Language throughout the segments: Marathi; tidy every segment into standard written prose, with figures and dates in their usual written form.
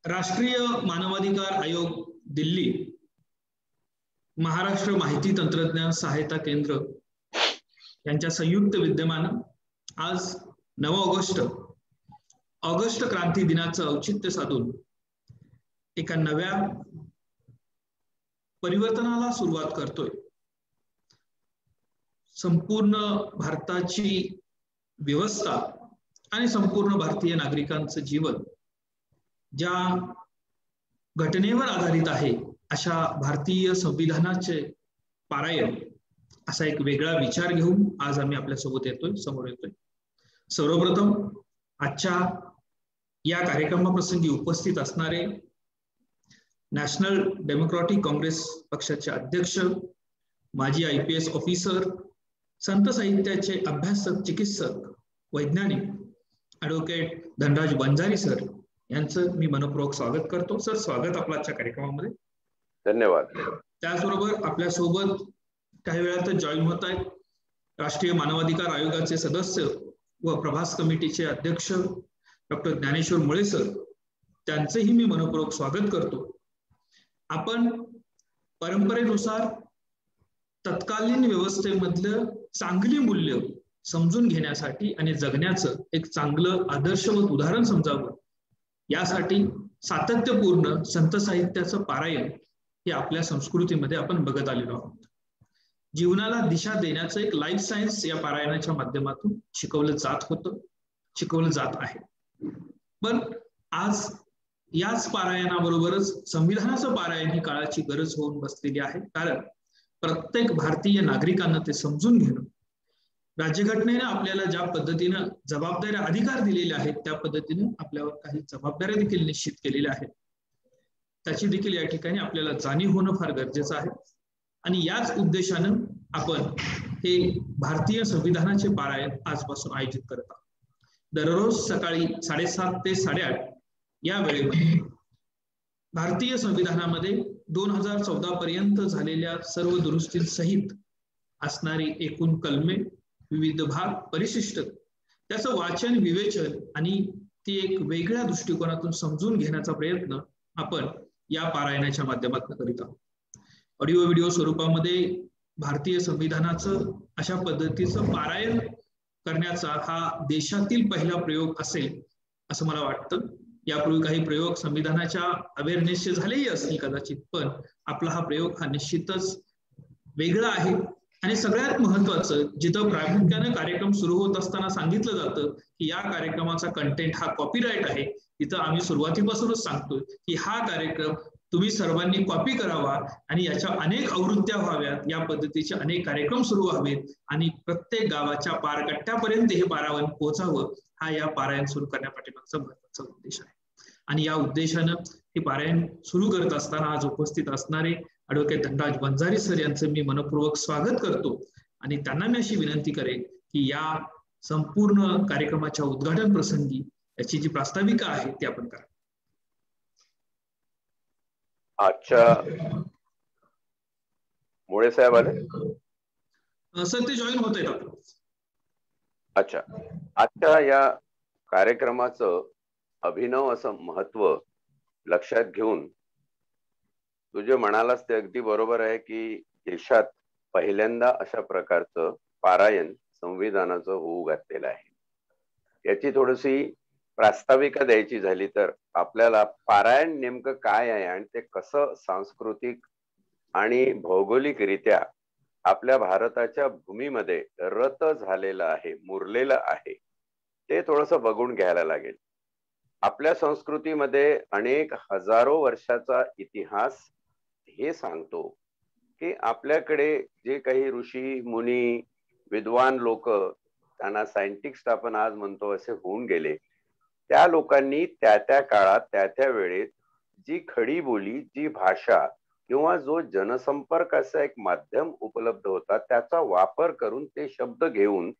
राष्ट्रीय मानवाधिकार आयोग दिल्ली, महाराष्ट्र माहिती तंत्रज्ञान सहायता केंद्र यांच्या संयुक्त विद्यमानं आज 9 ऑगस्ट क्रांती दिनाचं औचित्य साधून एका नव्या परिवर्तनाला सुरुवात करतोय. संपूर्ण भारताची व्यवस्था आणि संपूर्ण भारतीय नागरिकांचं जीवन ज्या घटनेवर आधारित आहे अशा भारतीय संविधानाचे पारायण असा एक वेगळा विचार घेऊन आज आम्ही आपल्या समोर येतोय. सर्वप्रथम आजच्या या कार्यक्रमाप्रसंगी उपस्थित असणारे नॅशनल डेमोक्रॅटिक काँग्रेस पक्षाचे अध्यक्ष, माजी IPS ऑफिसर, संत साहित्याचे अभ्यासक, चिकित्सक, वैज्ञानिक ॲडव्होकेट धनराज वंजारी सर यांचं मी मनपूर्वक स्वागत करतो. सर, स्वागत आपल्या आजच्या कार्यक्रमामध्ये. धन्यवाद. त्याचबरोबर आपल्यासोबत काही वेळातच जॉईन होत आहेत राष्ट्रीय मानवाधिकार आयोगाचे सदस्य व प्रभास कमिटीचे अध्यक्ष डॉक्टर ज्ञानेश्वर मुळे सर, त्यांचेही मी मनपूर्वक स्वागत करतो. आपण परंपरेनुसार तत्कालीन व्यवस्थेमधलं चांगली मूल्य समजून घेण्यासाठी आणि जगण्याचं एक चांगलं आदर्शवत उदाहरण समजावं यासाठी सातत्यपूर्ण संत साहित्याचं पारायण हे आपल्या संस्कृतीमध्ये आपण बघत आलेलो आहोत. जीवनाला दिशा देण्याचं एक लाईफ सायन्स या पारायणाच्या माध्यमातून शिकवलं जात आहे. पण आज याच पारायणाबरोबरच संविधानाचं पारायण ही काळाची गरज होऊन बसलेली आहे. कारण प्रत्येक भारतीय नागरिकांना ते समजून घेणं, राज्यघटनेने आपल्याला ज्या पद्धतीनं जबाबदाऱ्या अधिकार दिलेले आहेत त्या पद्धतीने आपल्यावर काही जबाबदाऱ्या देखील निश्चित केलेल्या आहेत. त्याची देखील या ठिकाणी आपल्याला जाणीव होणं फार गरजेचं आहे. आणि याच उद्देशानं आपण हे भारतीय संविधानाचे पारायण आजपासून आयोजित करत आहोत. दररोज सकाळी 7:30 ते 8:30 या वेळेमध्ये भारतीय संविधानामध्ये 2014 पर्यंत झालेल्या सर्व दुरुस्तींसहित असणारी एकूण कलमे, विविध भाग, परिशिष्ट, त्याचं वाचन, विवेचन आणि ती एक वेगळ्या दृष्टिकोनातून समजून घेण्याचा प्रयत्न आपण या पारायणाच्या माध्यमातून करीत आहोत. ऑडिओ व्हिडिओ स्वरूपामध्ये भारतीय संविधानाचं अशा पद्धतीचं पारायण करण्याचा हा देशातील पहिला प्रयोग असेल असं मला वाटतं. यापूर्वी काही प्रयोग संविधानाच्या अवेअरनेसचे झालेही असतील कदाचित, पण आपला हा प्रयोग हा निश्चितच वेगळा आहे. आणि सगळ्यात महत्वाचं, जिथं प्रामुख्याने कार्यक्रम सुरू होत असताना सांगितलं जातं की या कार्यक्रमाचा कंटेंट हा कॉपीराईट आहे, तिथं आम्ही सुरुवातीपासूनच सांगतोय की हा कार्यक्रम तुम्ही सर्वांनी कॉपी करावा आणि याच्या अनेक आवृत्त्या व्हाव्यात, या पद्धतीचे अनेक कार्यक्रम सुरू व्हावेत आणि प्रत्येक गावाच्या पारकट्ट्यापर्यंत हे पारायण पोहोचावं, हा या पारायण सुरू करण्यापाठीमागचा महत्वाचा उद्देश आहे. आणि या उद्देशानं हे पारायण सुरू करत असताना आज उपस्थित असणारे ॲडव्होकेट धनराज वंजारी सर यांचं मी मनपूर्वक स्वागत करतो. आणि त्यांना मी अशी विनंती करेन की या संपूर्ण कार्यक्रमाच्या उद्घाटन प्रसंगी याची जी प्रास्ताविका आहे ती आपण करा. अच्छा, मुळे साहेब आले सर? ते जॉईन होत आहेत आपण. अच्छा, आजच्या या कार्यक्रमाचं अभिनव असं महत्व लक्षात घेऊन तू जे म्हणालास ते अगदी बरोबर आहे की देशात पहिल्यांदा अशा प्रकारचं पारायण संविधानाचं होऊ घातलेलं आहे. याची थोडीशी प्रास्ताविका द्यायची झाली तर आपल्याला पारायण नेमकं काय आहे आणि ते कसं सांस्कृतिक आणि भौगोलिकरित्या आपल्या भारताच्या भूमीमध्ये रत झालेलं आहे, मुरलेलं आहे, ते थोडंसं बघून घ्यायला लागेल. आपल्या संस्कृतीमध्ये अनेक हजारो वर्षाचा इतिहास हे सांगतो की आपल्याकडे जे काही ऋषी मुनी, विद्वान लोक, त्यांना सायंटिस्ट आपण आज म्हणतो असे होऊन गेले, त्या लोकांनी त्या त्या काळात त्या त्या वेळेत जी खडी बोली, जी भाषा किंवा जो जनसंपर्काचा एक माध्यम उपलब्ध होता त्याचा वापर करून ते शब्द घेऊन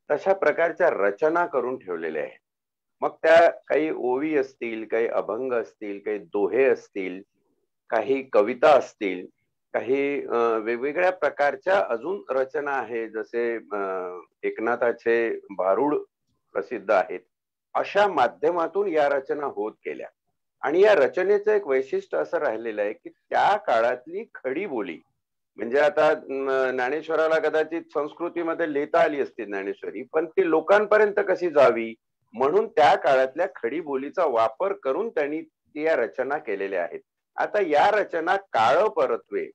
तशा प्रकारच्या रचना करून ठेवलेल्या आहेत. मग त्या काही ओवी असतील, काही अभंग असतील, काही दोहे असतील, काही कविता असतील, काही वेगवेगळ्या प्रकारच्या अजून रचना आहे, जसे एकनाथाचे भारुड प्रसिद्ध आहेत. अशा माध्यमातून या रचना होत गेल्या. आणि या रचनेचं एक वैशिष्ट्य असं राहिलेलं आहे की त्या काळातली खडी बोली, म्हणजे आता ज्ञानेश्वराला कदाचित संस्कृतीमध्ये लिहिता आली असती ज्ञानेश्वरी, पण ती लोकांपर्यंत कशी जावी म्हणून त्या काळातल्या खडी बोलीचा वापर करून त्यांनी या रचना केलेल्या आहेत. आता या रचना काळ परत्वे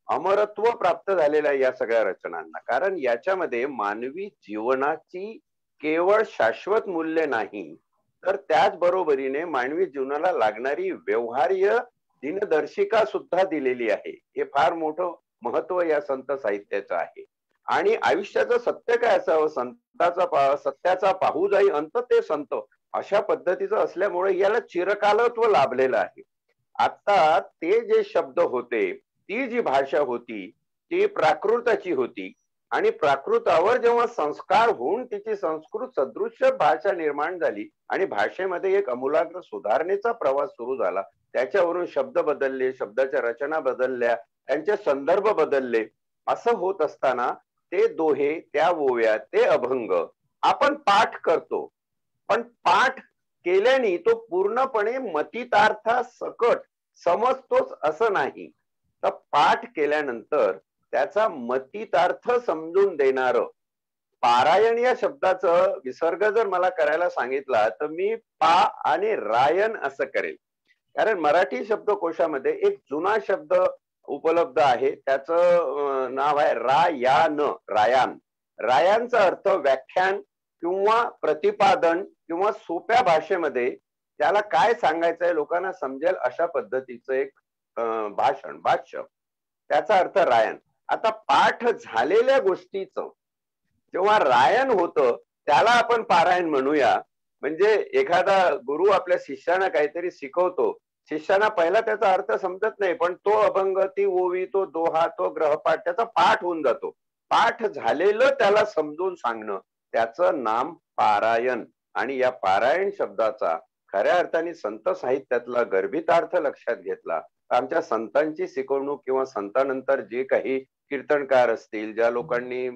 अमरत्व प्राप्त झालेल्या या सगळ्या रचनांना, कारण याच्यामध्ये मानवी जीवनाची केवळ शाश्वत मूल्य नाही, तर त्याच बरोबरीने मानवी जीवनाला लागणारी व्यवहार्य दिनदर्शिका सुद्धा दिलेली आहे. हे फार मोठं महत्व या संत साहित्याचं आहे. आणि आयुष्याचं सत्य काय असावं, सत्याचा पाहू जाई अंत ते संत, अशा पद्धतीचं असल्यामुळे याला चिरकालत्व लाभलेलं आहे. आता ते जे शब्द होते, ती जी भाषा होती ती प्राकृताची होती, आणि प्राकृतावर जेव्हा संस्कार होऊन तिची संस्कृत सदृश्य भाषा निर्माण झाली आणि भाषेमध्ये एक अमूलाग्र सुधारणेचा प्रवास सुरू झाला, त्याच्यावरून शब्द बदलले, शब्दाच्या रचना बदलल्या, त्यांचे संदर्भ बदलले. असं होत असताना ते दोहे, त्या ओव्या, ते अभंग आपण पाठ करतो, पण पाठ केल्याने तो पूर्णपणे मतितार्था सकट समजतोच असं नाही, तर पाठ केल्यानंतर त्याचा मतितार्थ समजून देणार पारायण या शब्दाचं विसर्ग जर मला करायला सांगितला तर मी पा आणि रायन असं करेल. कारण मराठी शब्दकोशामध्ये एक जुना शब्द उपलब्ध आहे, त्याचं नाव आहे रायान. रायान, रायांचा अर्थ व्याख्यान किंवा प्रतिपादन किंवा सोप्या भाषेमध्ये त्याला काय सांगायचंय लोकांना समजेल अशा पद्धतीचं एक भाषण, भाष्य, त्याचा अर्थ रायन. आता पाठ झालेल्या गोष्टीचं जेव्हा रायन होतं त्याला आपण पारायण म्हणूया. म्हणजे एखादा गुरु आपल्या शिष्याना काहीतरी शिकवतो, शिष्याना पहिला त्याचा अर्थ समजत नाही, पण तो अभंग, ती ओवी, तो दोहा, तो ग्रहपाठ त्याचा पाठ होऊन जातो. पाठ झालेलं त्याला समजून सांगणं, त्याचं नाम पारायण. आणि या पारायण शब्दाचा खऱ्या अर्थाने संत साहित्यातला गर्भितार्थ लक्षात घेतला तर आमच्या संतांची शिकवणूक किंवा संतानंतर जे काही कीर्तनकार असतील, ज्या लोकांनी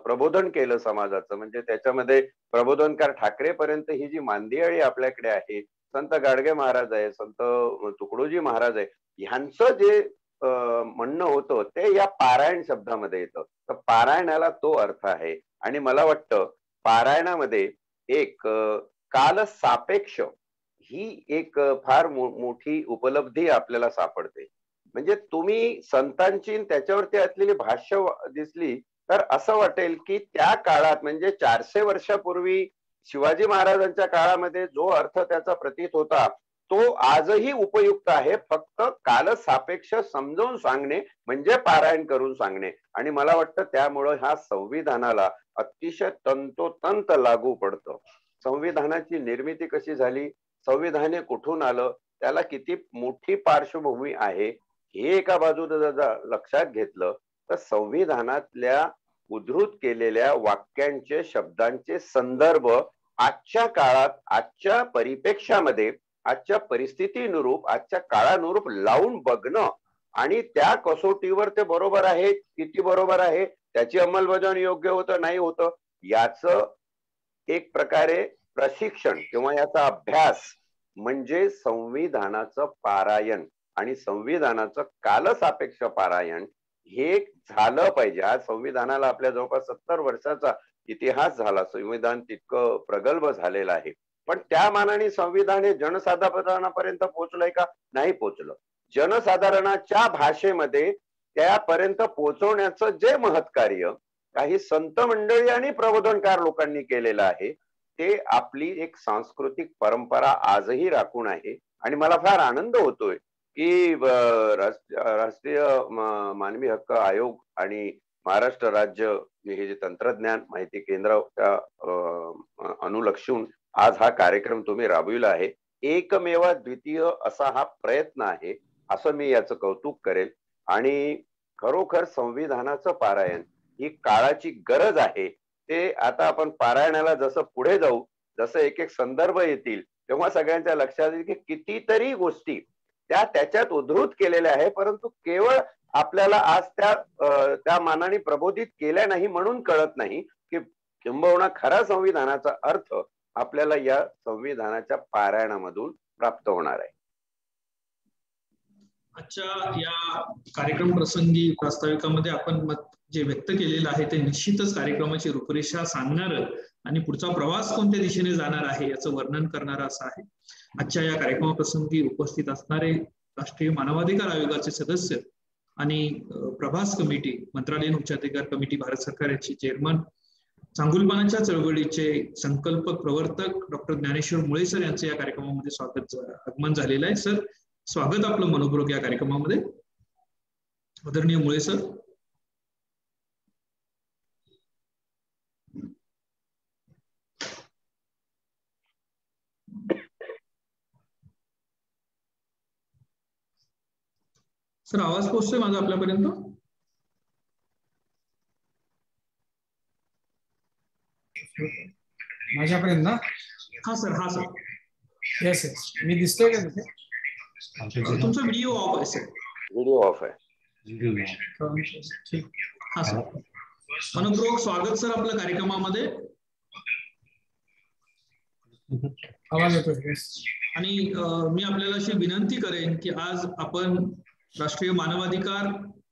प्रबोधन केलं समाजाचं, म्हणजे त्याच्यामध्ये प्रबोधनकार ठाकरे पर्यंत ही जी मांदियाळी आपल्याकडे आहे, संत गाडगे महाराज आहे, संत तुकडोजी महाराज आहे, ह्यांचं जे म्हणणं होतं ते या पारायण शब्दामध्ये येतं. तर पारायणाला तो अर्थ आहे. आणि मला वाटतं पारायणामध्ये एक काल सापेक्ष ही एक फार मोठी उपलब्धी आपल्याला सापडते. म्हणजे तुम्ही संतांची त्याच्यावरती असलेली भाष्य दिसली तर असं वाटेल की त्या काळात म्हणजे 400 वर्षापूर्वी शिवाजी महाराजांच्या काळामध्ये जो अर्थ त्याचा प्रतीत होता तो आजही उपयुक्त आहे. फक्त काल सापेक्ष समजून सांगणे म्हणजे पारायण करून सांगणे. आणि मला वाटतं त्यामुळं ह्या संविधानाला अतिशय तंतोतंत लागू पडतं. संविधानाची निर्मिती कशी झाली, संविधान कुठून आलं, त्याला किती मोठी पार्श्वभूमी आहे, हे एका बाजूला जर लक्षात घेतलं तर संविधानातल्या उद्धृत केलेल्या वाक्यांचे, शब्दांचे संदर्भ आजच्या काळात, आजच्या परिप्रेक्ष्यामध्ये, आजच्या परिस्थितीनुरूप, आजच्या काळानुरूप लावून बघणं आणि त्या कसोटीवर ते बरोबर आहे, किती बरोबर आहे, त्याची अंमलबजावणी योग्य होतं नाही होतं, याचं एक प्रकारे प्रशिक्षण किंवा याचा अभ्यास म्हणजे संविधानाचं पारायण. आणि संविधानाचं कालसापेक्ष पारायण हे झालं पाहिजे. आज संविधानाला आपल्या जवळपास 70 वर्षाचा इतिहास झाला, संविधान तितकं प्रगल्भ झालेलं आहे, पण त्या मानाने संविधान हे जनसाधारणापर्यंत पोहोचलंय का? नाही पोहोचलं. जनसाधारणाच्या भाषेमध्ये त्यापर्यंत पोहोचवण्याचं जे महत्कार्य काही संत मंडळी आणि प्रबोधनकार लोकांनी केलेलं आहे ते आपली एक सांस्कृतिक परंपरा आजही राखून आहे. आणि मला फार आनंद होतोय की राष्ट्रीय मानवी हक्क आयोग आणि महाराष्ट्र राज्य हे जे तंत्रज्ञान माहिती केंद्राच्या अनुलक्षून आज हा कार्यक्रम तुम्ही राबविला आहे. एकमेवा द्वितीय असा हा प्रयत्न आहे, असं मी याचं कौतुक करेल. आणि खरोखर संविधानाचं पारायण ही काळाची गरज आहे. ते आता आपण पारायणाला जसं पुढे जाऊ, जसं एक एक संदर्भ येतील तेव्हा सगळ्यांच्या लक्षात येईल की कितीतरी गोष्टी त्याच्यात उद्धृत केलेल्या आहे, परंतु केवळ आपल्याला आज त्या मानाने प्रबोधित केल्या नाही म्हणून कळत नाही की किंबहुना खरा संविधानाचा अर्थ आपल्याला या संविधानाच्या पारायणामधून प्राप्त होणार आहे. आजच्या या कार्यक्रम प्रसंगी प्रास्ताविकामध्ये आपण मत जे व्यक्त केलेलं आहे ते निश्चितच कार्यक्रमाची रूपरेषा सांगणार आणि पुढचा प्रवास कोणत्या दिशेने जाणार आहे याचं वर्णन करणारा असा आहे. आजच्या या कार्यक्रमाप्रसंगी उपस्थित असणारे राष्ट्रीय मानवाधिकार आयोगाचे सदस्य आणि प्रभास कमिटी, मंत्रालयीन उच्चाधिकार कमिटी, भारत सरकार याचे चेअरमन, चांगुलपणाच्या चळवळीचे संकल्पक प्रवर्तक डॉक्टर ज्ञानेश्वर मुळे सर यांचं या कार्यक्रमामध्ये आगमन झालेलं आहे. सर, स्वागत आपलं मनोपूर्वक या कार्यक्रमामध्ये. आदरणीय मुळे सर. सर, आवाज पोहोचतोय माझा आपल्यापर्यंत? माझ्यापर्यंत ना? हा सर, हा सर. येस येस, मी दिसतोय का तिथे? तुमचा व्हिडिओ ऑफ आहे सर. व्हिडिओ ऑफ आहे. ठीक. हा सर, मनपूर्वक स्वागत सर आपल्या कार्यक्रमामध्ये. आवाज येतोय? आणि मी आपल्याला अशी विनंती करेन की आज आपण राष्ट्रीय मानवाधिकार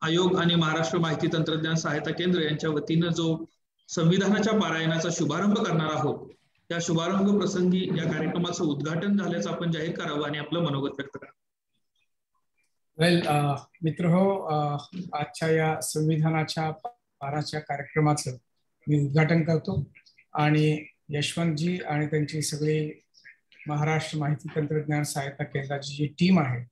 आयोग आणि महाराष्ट्र माहिती तंत्रज्ञान सहायता केंद्र यांच्या वतीनं जो संविधानाच्या पारायणाचा शुभारंभ करणार आहोत, त्या शुभारंभ प्रसंगी या कार्यक्रमाचं उद्घाटन झाल्याचं आपण जाहीर करावं आणि आपलं मनोगत व्यक्त करावं. वेल मित्र हो, आजच्या या संविधानाच्या पाराच्या कार्यक्रमाचं मी उद्घाटन करतो आणि यशवंतजी आणि त्यांची सगळी महाराष्ट्र माहिती तंत्रज्ञान सहायता केंद्राची जी टीम आहे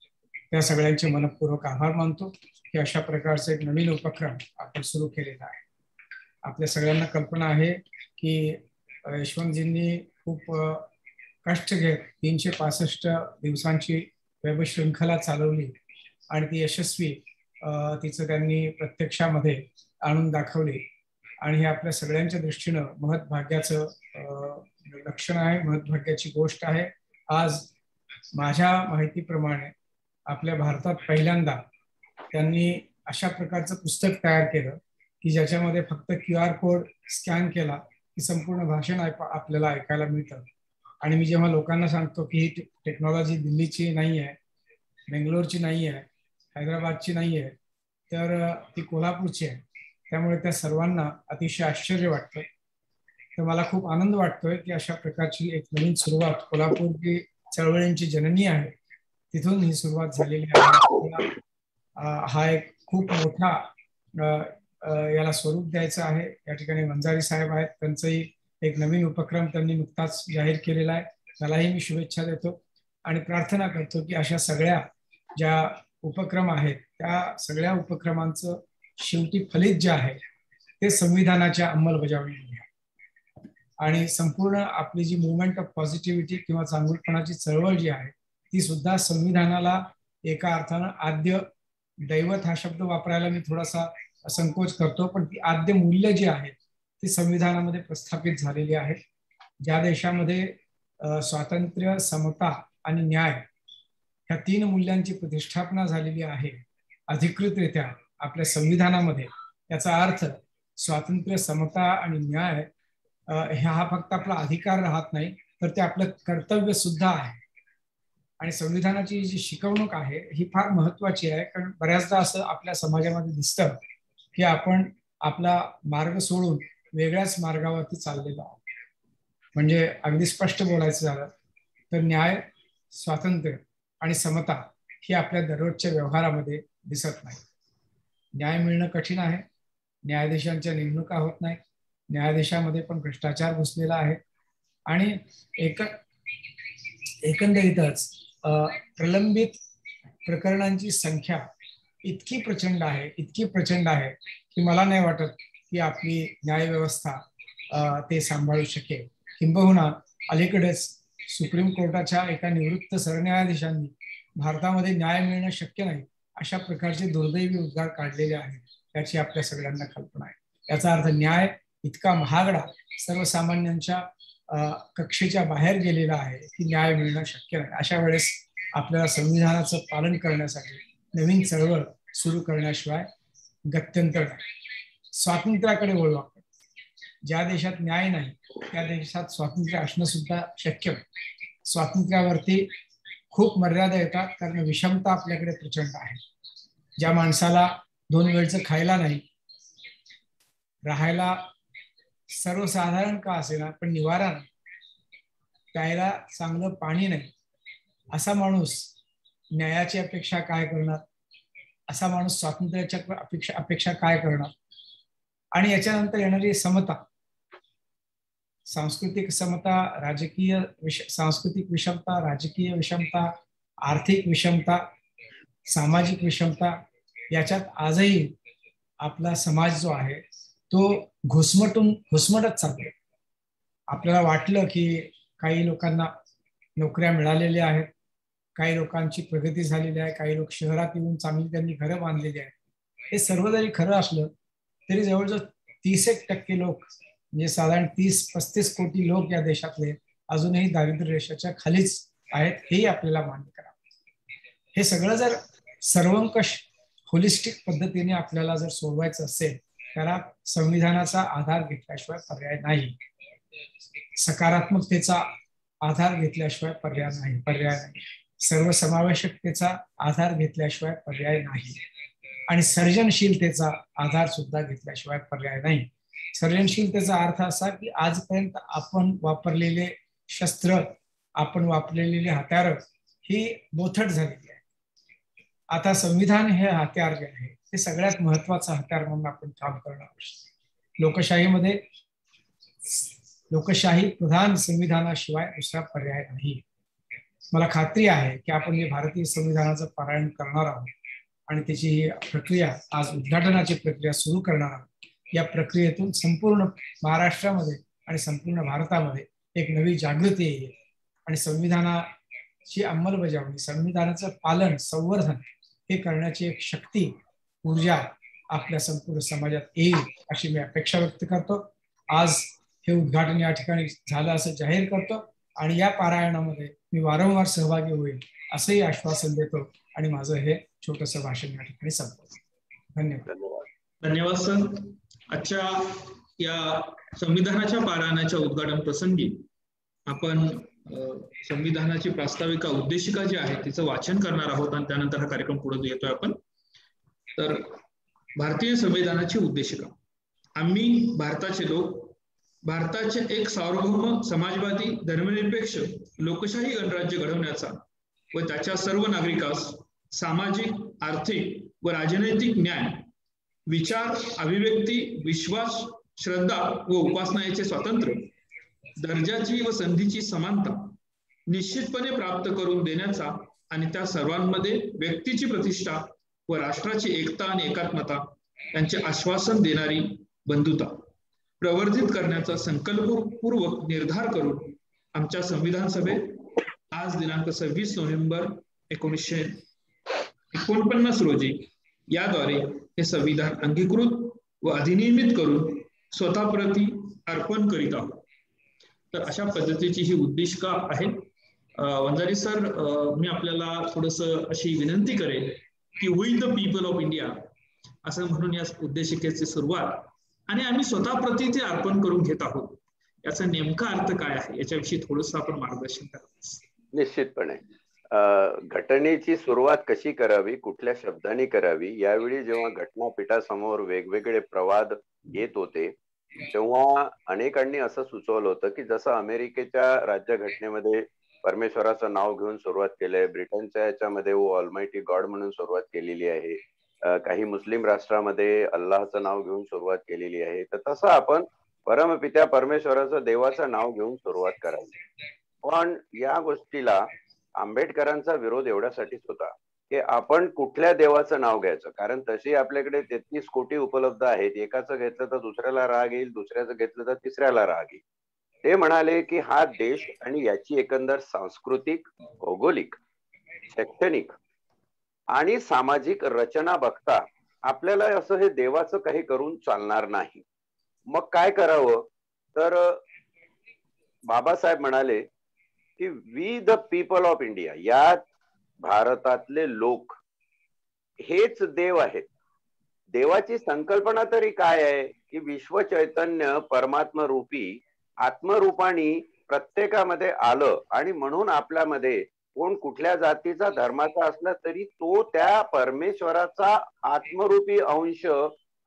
त्या सगळ्यांचे मनपूर्वक आभार मानतो की अशा प्रकारचा एक नवीन उपक्रम आपण सुरू केलेला आहे. आपल्या सगळ्यांना कल्पना आहे की यशवंतजींनी खूप कष्ट घेत 365 दिवसांची वेब शृंखला चालवली आणि ती यशस्वी तिचं त्यांनी प्रत्यक्षामध्ये आणून दाखवली आणि हे आपल्या सगळ्यांच्या दृष्टीनं महत्भाग्याचं लक्षण आहे, महत्भाग्याची गोष्ट आहे. आज माझ्या माहितीप्रमाणे आपल्या भारतात पहिल्यांदा त्यांनी अशा प्रकारचं पुस्तक तयार केलं की ज्याच्यामध्ये फक्त QR कोड स्कॅन केला की संपूर्ण भाषण आपल्याला ऐकायला मिळतं. आणि मी जेव्हा लोकांना सांगतो की ही टेक्नॉलॉजी दिल्लीची नाही आहे, बेंगलोरची नाही आहे, हैदराबादची नाही आहे, तर ती कोल्हापूरची आहे. त्यामुळे त्या सर्वांना अतिशय आश्चर्य वाटतं. तर मला खूप आनंद वाटतोय की अशा प्रकारची एक नवीन सुरुवात, कोल्हापूर जी चळवळींची जननी आहे तिथून ही सुरुवात झालेली आहे. हा एक खूप मोठा याला स्वरूप द्यायचं आहे. या ठिकाणी वंजारी साहेब आहेत, त्यांचंही एक नवीन उपक्रम त्यांनी नुकताच जाहीर केलेला आहे. त्यालाही मी शुभेच्छा देतो आणि प्रार्थना करतो की अशा सगळ्या ज्या उपक्रम आहेत त्या सगळ्या उपक्रमांचं शेवटी फलित जे आहे ते संविधानाच्या अंमलबजावणी आणि संपूर्ण आपली जी मुवमेंट ऑफ पॉझिटिव्हिटी किंवा चांगुलपणाची चळवळ जी आहे ती सुद्धा संविधानाला एका अर्थानं आद्य दैवत हा शब्द वापरायला मी थोडासा संकोच करतो, पण ती आद्य मूल्य जी आहेत ती संविधानामध्ये प्रस्थापित झालेली आहेत. ज्या देशामध्ये स्वातंत्र्य, समता आणि न्याय ह्या 3 मूल्यांची प्रतिष्ठापना झालेली आहे अधिकृतरित्या आपल्या संविधानामध्ये, याचा अर्थ स्वातंत्र्य, समता आणि न्याय हा फक्त आपला अधिकार राहत नाही तर ते आपलं कर्तव्य सुद्धा आहे. आणि संविधानाची जी शिकवणूक आहे ही फार महत्वाची आहे, कारण बऱ्याचदा असं आपल्या समाजामध्ये दिसतं की आपण आपला मार्ग सोडून वेगळ्याच मार्गावरती चाललेलो आहोत. म्हणजे अगदी स्पष्ट बोलायचं झालं तर न्याय, स्वातंत्र्य आणि समता ही आपल्या दररोजच्या व्यवहारामध्ये दिसत नाही. न्याय मिळणं कठीण आहे, न्यायाधीशांच्या नेमणुका होत नाही, न्यायाधीशामध्ये पण भ्रष्टाचार घुसलेला आहे आणि एकंदरीतच प्रलंबित प्रकरणांची संख्या इतकी प्रचंड आहे की मला नाही वाटत की आपली न्यायव्यवस्था ते सांभाळू शकेल. किंबहुना अलीकडेच सुप्रीम कोर्टाच्या एका निवृत्त सरन्यायाधीशांनी भारतामध्ये न्याय मिळणं शक्य नाही अशा प्रकारचे दुर्दैवी उद्गार काढलेले आहेत. त्याची आपल्या सगळ्यांना कल्पना आहे. याचा अर्थ न्याय इतका महागडा, सर्वसामान्यांच्या कक्षेच्या बाहेर गेलेला आहे की न्याय मिळणं शक्य नाही. अशा वेळेस आपल्याला संविधानाचं पालन करण्यासाठी नवीन चळवळ सुरू करण्याशिवाय गत्यंतर नाही. स्वातंत्र्याकडे वळू आपण. ज्या देशात न्याय नाही त्या देशात स्वातंत्र्य असणं सुद्धा शक्य नाही. स्वातंत्र्यावरती खूप मर्यादा येतात, कारण विषमता आपल्याकडे प्रचंड आहे. ज्या माणसाला 2 वेळचं खायला नाही, राहायला सर्वसाधारण का असेना पण निवारा नाही, प्यायला चांगलं पाणी नाही, असा माणूस न्यायाची अपेक्षा काय करणार? असा माणूस स्वातंत्र्याच्या अपेक्षा काय करणार? आणि याच्यानंतर येणारी समता, सांस्कृतिक समता, सांस्कृतिक विषमता, राजकीय विषमता, आर्थिक विषमता, सामाजिक विषमता, याच्यात आजही आपला समाज जो आहे तो घुसमटत चाललाय. आपल्याला वाटलं की काही लोकांना नोकऱ्या मिळालेल्या आहेत, काही लोकांची प्रगती झालेली आहे, काही लोक शहरात येऊन चांगली त्यांनी घरं बांधलेली आहेत. हे सर्व जरी खरं असलं तरी जवळजवळ 30% लोक, म्हणजे साधारण 30-35 कोटी लोक या देशातले अजूनही दारिद्र्य रेषेच्या खालीच आहेत, हेही आपल्याला मान्य करावं. हे सगळं जर सर्वंकष होलिस्टिक पद्धतीने आपल्याला जर सोडवायचं असेल, त्याला संविधानाचा आधार घेतल्याशिवाय पर्याय नाही, सकारात्मकतेचा आधार घेतल्याशिवाय पर्याय नाही, सर्वसमावेशकतेचा आधार घेतल्याशिवाय पर्याय नाही, आणि सर्जनशीलतेचा आधार सुद्धा घेतल्याशिवाय पर्याय नाही. सर्जनशीलतेचा अर्थ असा की आजपर्यंत आपण वापरलेले शस्त्र, आपण वापरलेली हत्यारं ही बोथट झालेली आहे. आता संविधान हे हत्यार जे आहे ते सगळ्यात महत्वाचं हत्यार म्हणून आपण काम करणं आवश्यक. लोकशाही प्रधान संविधानाशिवाय दुसरा पर्याय नाही. मला खात्री आहे की आपण जे भारतीय संविधानाचं पारायण करणार आहोत आणि त्याची ही प्रक्रिया, आज उद्घाटनाची प्रक्रिया सुरू करणार आहोत, या प्रक्रियेतून संपूर्ण महाराष्ट्रामध्ये आणि संपूर्ण भारतामध्ये एक नवी जागृती येईल आणि संविधानाची अंमलबजावणी, संविधानाचं पालन, संवर्धन हे करण्याची एक शक्ती, ऊर्जा आपल्या संपूर्ण समाजात येईल अशी मी अपेक्षा व्यक्त करतो. आज हे उद्घाटन या ठिकाणी झालं असं जाहीर करतो आणि या पारायणामध्ये मी वारंवार सहभागी होईल असंही आश्वासन देतो आणि माझं हे छोटंसं भाषण या ठिकाणी संपवतो. धन्यवाद. धन्यवाद सर. आजच्या या संविधानाच्या पारायणाच्या उद्घाटन प्रसंगी आपण संविधानाची प्रास्ताविका, उद्देशिका जी आहे तिचं वाचन करणार आहोत आणि त्यानंतर हा कार्यक्रम पुढे येतोय आपण. तर भारतीय संविधानाची उद्देशिका. आम्ही भारताचे लोक भारताचे एक सार्वभौम, समाजवादी, धर्मनिरपेक्ष, लोकशाही गणराज्य घडवण्याचा व त्याच्या सर्व नागरिकास सामाजिक, आर्थिक व राजनैतिक न्याय, विचार, अभिव्यक्ती, विश्वास, श्रद्धा व उपासना याचे स्वातंत्र्य, दर्जाची व संधीची समानता निश्चितपणे प्राप्त करून देण्याचा आणि त्या सर्वांमध्ये व्यक्तीची प्रतिष्ठा व राष्ट्राची एकता आणि एकात्मता यांचे आश्वासन देणारी बंधुता प्रवर्धित करण्याचा संकल्पपूर्वक निर्धार करून आमच्या संविधान सभेत आज दिनांक 26 नोव्हेंबर 1949 रोजी याद्वारे हे संविधान अंगीकृत व अधिनियमित करून स्वतःप्रती अर्पण करीत आहोत. तर अशा पद्धतीची ही उद्देशिका आहे. वंजारी सर, मी आपल्याला थोडंसं अशी विनंती करेन की we the people of India असं म्हणून या उद्देशिकेची सुरुवात आणि आम्ही स्वतःप्रती ते अर्पण करून घेत आहोत, याचा नेमका अर्थ काय आहे याच्याविषयी थोडंसं आपण मार्गदर्शन करावं. निश्चितपणे घटनेची सुरुवात कशी करावी, कुठल्या शब्दांनी करावी, यावेळी जेव्हा घटनापीठासमोर वेगवेगळे प्रवाद येत होते तेव्हा अनेकांनी असं सुचवलं होतं की जसं अमेरिकेच्या राज्यघटनेमध्ये परमेश्वराचं नाव घेऊन सुरुवात केलंय, ब्रिटनच्या याच्यामध्ये वो ऑलमायटी गॉड म्हणून सुरुवात केलेली आहे, काही मुस्लिम राष्ट्रामध्ये अल्लाहचं नाव घेऊन सुरुवात केलेली आहे, तर तसं आपण परमपित्या परमेश्वराचं, देवाचं नाव घेऊन सुरुवात करावी. पण या गोष्टीला आंबेडकरांचा विरोध एवढ्यासाठीच होता की आपण कुठल्या देवाचं नाव घ्यायचं, कारण तशी आपल्याकडे 33 कोटी उपलब्ध आहेत, एकाचं घेतलं तर दुसऱ्याला राग येईल, दुसऱ्याचं घेतलं तर तिसऱ्याला राग येईल. ते म्हणाले की हा देश आणि याची एकंदर सांस्कृतिक, भौगोलिक, शैक्षणिक आणि सामाजिक रचना बघता आपल्याला असं हे देवाचं काही करून चालणार नाही. मग काय करावं, तर बाबासाहेब म्हणाले की we the people of India, यात भारतातले लोक हेच देव आहेत. देवाची संकल्पना तरी काय आहे की विश्व चैतन्य परमात्मा रूपी आत्मरूपाने प्रत्येकामध्ये आलं आणि म्हणून आपल्यामध्ये कोण कुठल्या जातीचा धर्माचा असला तरी तो त्या परमेश्वराचा आत्मरूपी अंश,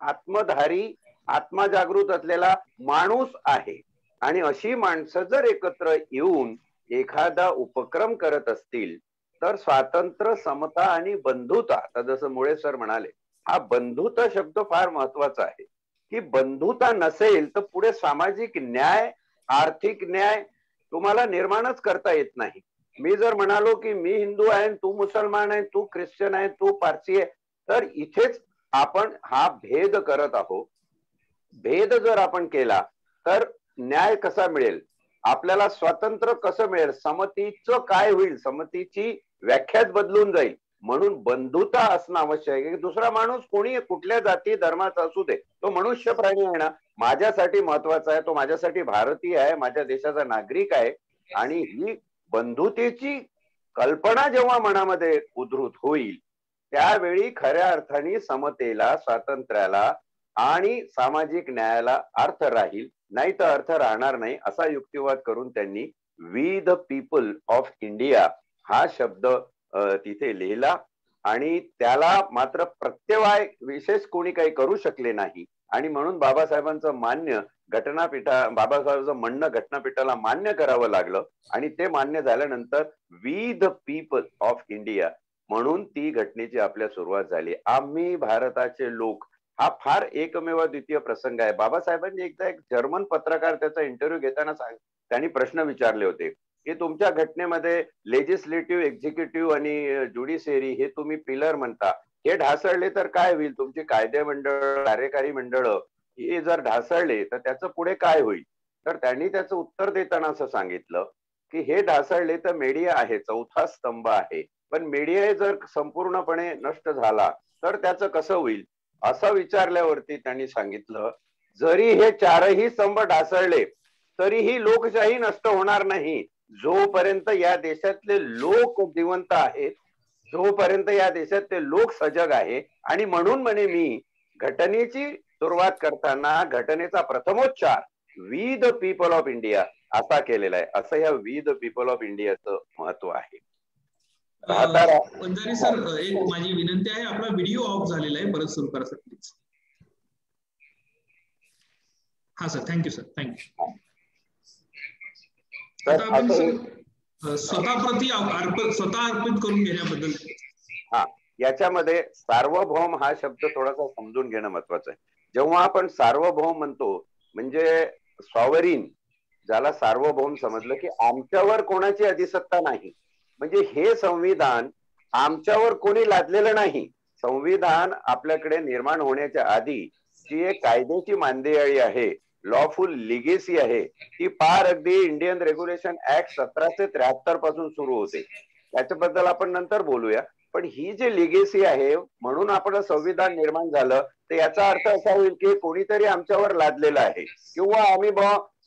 आत्मधारी, आत्मजागृत असलेला माणूस आहे. आणि अशी माणसं जर एकत्र येऊन एखादा उपक्रम करत असतील तर स्वातंत्र्य, समता आणि बंधुता, आता जसं मुळे सर म्हणाले, हा बंधुता शब्द फार महत्वाचा आहे. की बंधुता नसेल तर पुढे सामाजिक न्याय, आर्थिक न्याय तुम्हाला निर्माणच करता येत नाही. मी जर म्हणालो की मी हिंदू आहे, तू मुसलमान आहे, तू ख्रिश्चन आहे, तू पारसी आहे, तर इथेच आपण हा भेद करत आहोत. भेद जर आपण केला तर न्याय कसा मिळेल, आपल्याला स्वातंत्र्य कसं मिळेल, समतेचं काय होईल, समतेची व्याख्याच बदलून जाईल. म्हणून बंधुता असणं आवश्यक आहे. दुसरा माणूस कोणी कुठल्या जाती धर्माचा असू दे, तो मनुष्य प्राणी आहे ना, माझ्यासाठी महत्वाचा आहे, तो माझ्यासाठी भारतीय आहे, माझ्या देशाचा नागरिक आहे. आणि ही बंधुतेची कल्पना जेव्हा मनामध्ये उद्भूत होईल त्यावेळी खऱ्या अर्थाने समतेला, स्वातंत्र्याला आणि सामाजिक न्यायाला अर्थ राहील, नाही तर अर्थ राहणार नाही. असा युक्तिवाद करून त्यांनी we the people of India हा शब्द तिथे लिहिला. आणि त्याला मात्र प्रत्यवाय विशेष कोणी काही करू शकले नाही. आणि म्हणून बाबासाहेबांचं मान्य बाबासाहेबांचं म्हणणं घटनापीठाला मान्य करावं लागलं. आणि ते मान्य झाल्यानंतर we the people of India म्हणून ती घटनेची आपल्या सुरुवात झाली. आम्ही भारताचे लोक हा फार एकमेव द्वितीय प्रसंग आहे. बाबासाहेबांनी एकदा एक जर्मन पत्रकार त्याचा इंटरव्ह्यू घेताना त्यांनी प्रश्न विचारले होते की तुमच्या घटनेमध्ये लेजिस्लेटिव्ह, एक्झिक्युटिव्ह आणि ज्युडिशियरी हे तुम्ही पिलर म्हणता, हे ढासळले तर काय होईल, तुमची कायदे मंडळ, कार्यकारी मंडळ हे जर ढासळले तर त्याचं पुढे काय होईल. तर त्यांनी त्याचं उत्तर देताना असं सांगितलं की हे ढासळले तर मीडिया आहे, चौथा स्तंभ आहे, पण मीडिया जर संपूर्णपणे नष्ट झाला तर त्याचं कसं होईल. असं विचारल्यावरती त्यांनी सांगितलं जरी हे चारही स्तंभ ढासळले तरीही लोकशाही नष्ट होणार नाही. जोपर्यंत या देशातले लोक जिवंत आहेत, जोपर्यंत या देशातले लोक सजग आहे. आणि म्हणून म्हणे मी घटनेची सुरुवात करताना घटनेचा प्रथमोच्चार we the people of India असा केलेला आहे. असं या वी द पीपल ऑफ इंडियाचं महत्व आहे. वंजारी सर, एक माझी विनंती आहे, आपला व्हिडिओ ऑफ झालेला आहे, परत सुरू करा सर प्लीज. हा सर, थँक्यू सर, थँक्यू. आता आपण सर स्वतः अर्पित करून घेण्याबद्दल. हा, याच्यामध्ये सार्वभौम हा शब्द थोडासा समजून घेणं महत्वाचं आहे. जेव्हा आपण सार्वभौम म्हणतो म्हणजे सॉवरीन, ज्याला सार्वभौम समजलं की आमच्यावर कोणाची अधिसत्ता नाही, म्हणजे हे संविधान आमच्यावर कोणी लादलेलं नाही. संविधान आपल्याकडे निर्माण होण्याच्या आधी जी एक कायद्याची मांदियाळी आहे, लॉफुल लिगेसी आहे, ती फार अगदी इंडियन रेग्युलेशन ऍक्ट 1773 पासून सुरू होते. त्याच्याबद्दल आपण नंतर बोलूया. पण ही जी लिगेसी आहे म्हणून आपण संविधान निर्माण झालं, तर याचा अर्थ असा होईल की कोणीतरी आमच्यावर लादलेलं आहे, किंवा आम्ही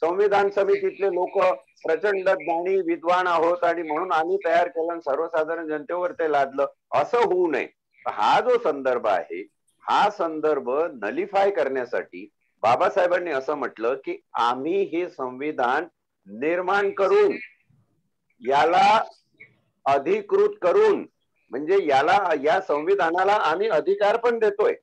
संविधान समितीतले लोक प्रचंड ज्ञानी विद्वान आहोत आणि म्हणून आम्ही तयार केलं, सर्वसाधारण जनतेवर ते लादलं, असं होऊ नये. हा जो संदर्भ आहे, हा संदर्भ नलिफाय करण्यासाठी बाबासाहेबांनी असं म्हटलं की आम्ही हे संविधान निर्माण करून याला अधिकृत करून, म्हणजे या संविधानाला आम्ही अधिकार पण देतोय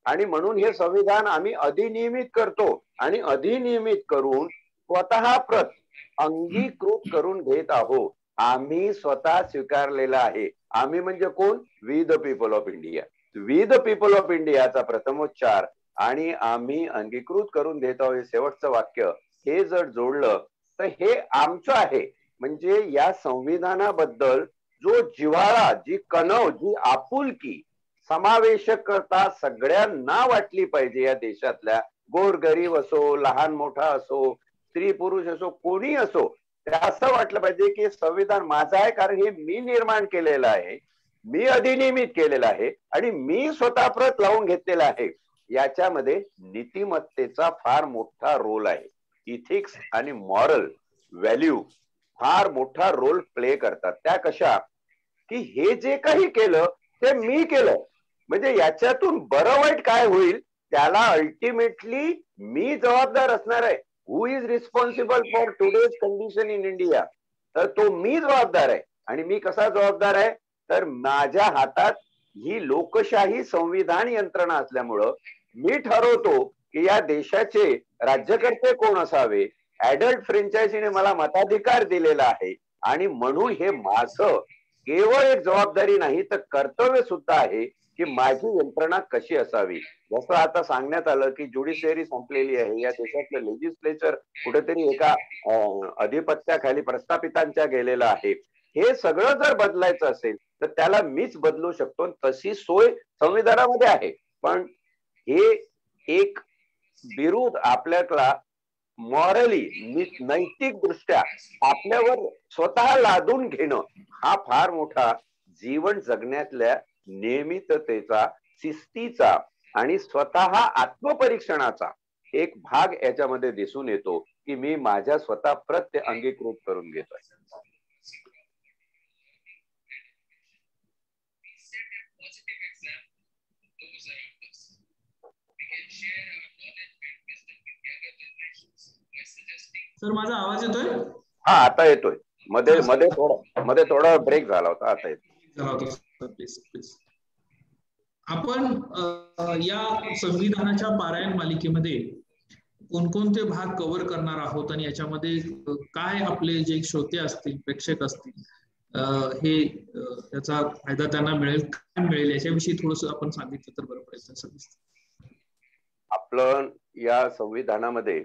आणि म्हणून हे संविधान आम्ही अधिनियमित करतो आणि अधिनियमित करून स्वतः प्रत अंगीकृत करून घेत आहोत. आम्ही स्वतः स्वीकारलेला आहे. आम्ही म्हणजे कोण? We the people of India. We the people of इंडियाचा प्रथमोच्चार आणि आम्ही अंगीकृत करून घेत आहोत हे शेवटचं वाक्य, हे जर जोडलं तर हे आमचं आहे. म्हणजे या संविधानाबद्दल जो जिव्हाळा, जी कणव, जी आपुलकी, समावेशकता सगळ्यांना वाटली पाहिजे. या देशातल्या गोरगरीब असो, लहान मोठा असो, स्त्री पुरुष असो, कोणी असो, ते असं वाटलं पाहिजे की संविधान माझं आहे, कारण हे मी निर्माण केलेलं आहे, मी अधिनियमित केलेलं आहे आणि मी स्वतः प्रत लावून घेतलेला आहे. याच्यामध्ये नीतिमत्तेचा फार मोठा रोल आहे. इथिक्स आणि मॉरल व्हॅल्यू फार मोठा रोल प्ले करतात. त्या कशा की हे जे काही केलं ते मी केलं, म्हणजे याच्यातून बरं वाईट काय होईल त्याला अल्टिमेटली मी जबाबदार असणार आहे. Who is responsible for today's condition in India, तर तो मी जबाबदार आहे. आणि मी कसा जबाबदार आहे, तर माझ्या हातात ही लोकशाही संविधान यंत्रणा असल्यामुळं मी ठरवतो की या देशाचे राज्यकर्ते कोण असावे. ऍडल्ट फ्रँचायझीने मला मताधिकार दिलेला आहे आणि म्हणून हे माझं केवळ एक जबाबदारी नाही तर कर्तव्य सुद्धा आहे की माझी यंत्रणा कशी असावी. जसं आता सांगण्यात आलं की ज्युडिशियरी संपलेली आहे, या देशातलं लेजिस्लेचर कुठेतरी एका अधिपत्याखाली प्रस्थापितांच्या गेलेलं आहे. हे सगळं जर बदलायचं असेल तर त्याला मीच बदलू शकतो, तशी सोय संविधानामध्ये आहे. पण हे एक विरोध आपल्याला मॉरली नैतिक दृष्ट्या आपल्यावर स्वतः लादून घेणं हा फार मोठा जीवन जगण्यातल्या नियमिततेचा, शिस्तीचा आणि स्वतः आत्मपरीक्षणाचा एक भाग याच्यामध्ये दिसून येतो की मी माझ्या स्वतः प्रत्ये अंगीकृत करून घेतोय. सर माझा आवाज येतोय? हा आता येतोय. मध्ये थोडा ब्रेक झाला होता, आता येतोय. Please please. आपण या संविधानाच्या पारायण मालिकेमध्ये कोणकोणते भाग कव्हर करणार आहोत आणि याच्यामध्ये काय आपले जे श्रोते असतील, प्रेक्षक असतील, हे त्याचा फायदा त्यांना मिळेल, काय मिळेल याच्याविषयी थोडस आपण सांगितलं तर बरं पडेल. आपलं या संविधानामध्ये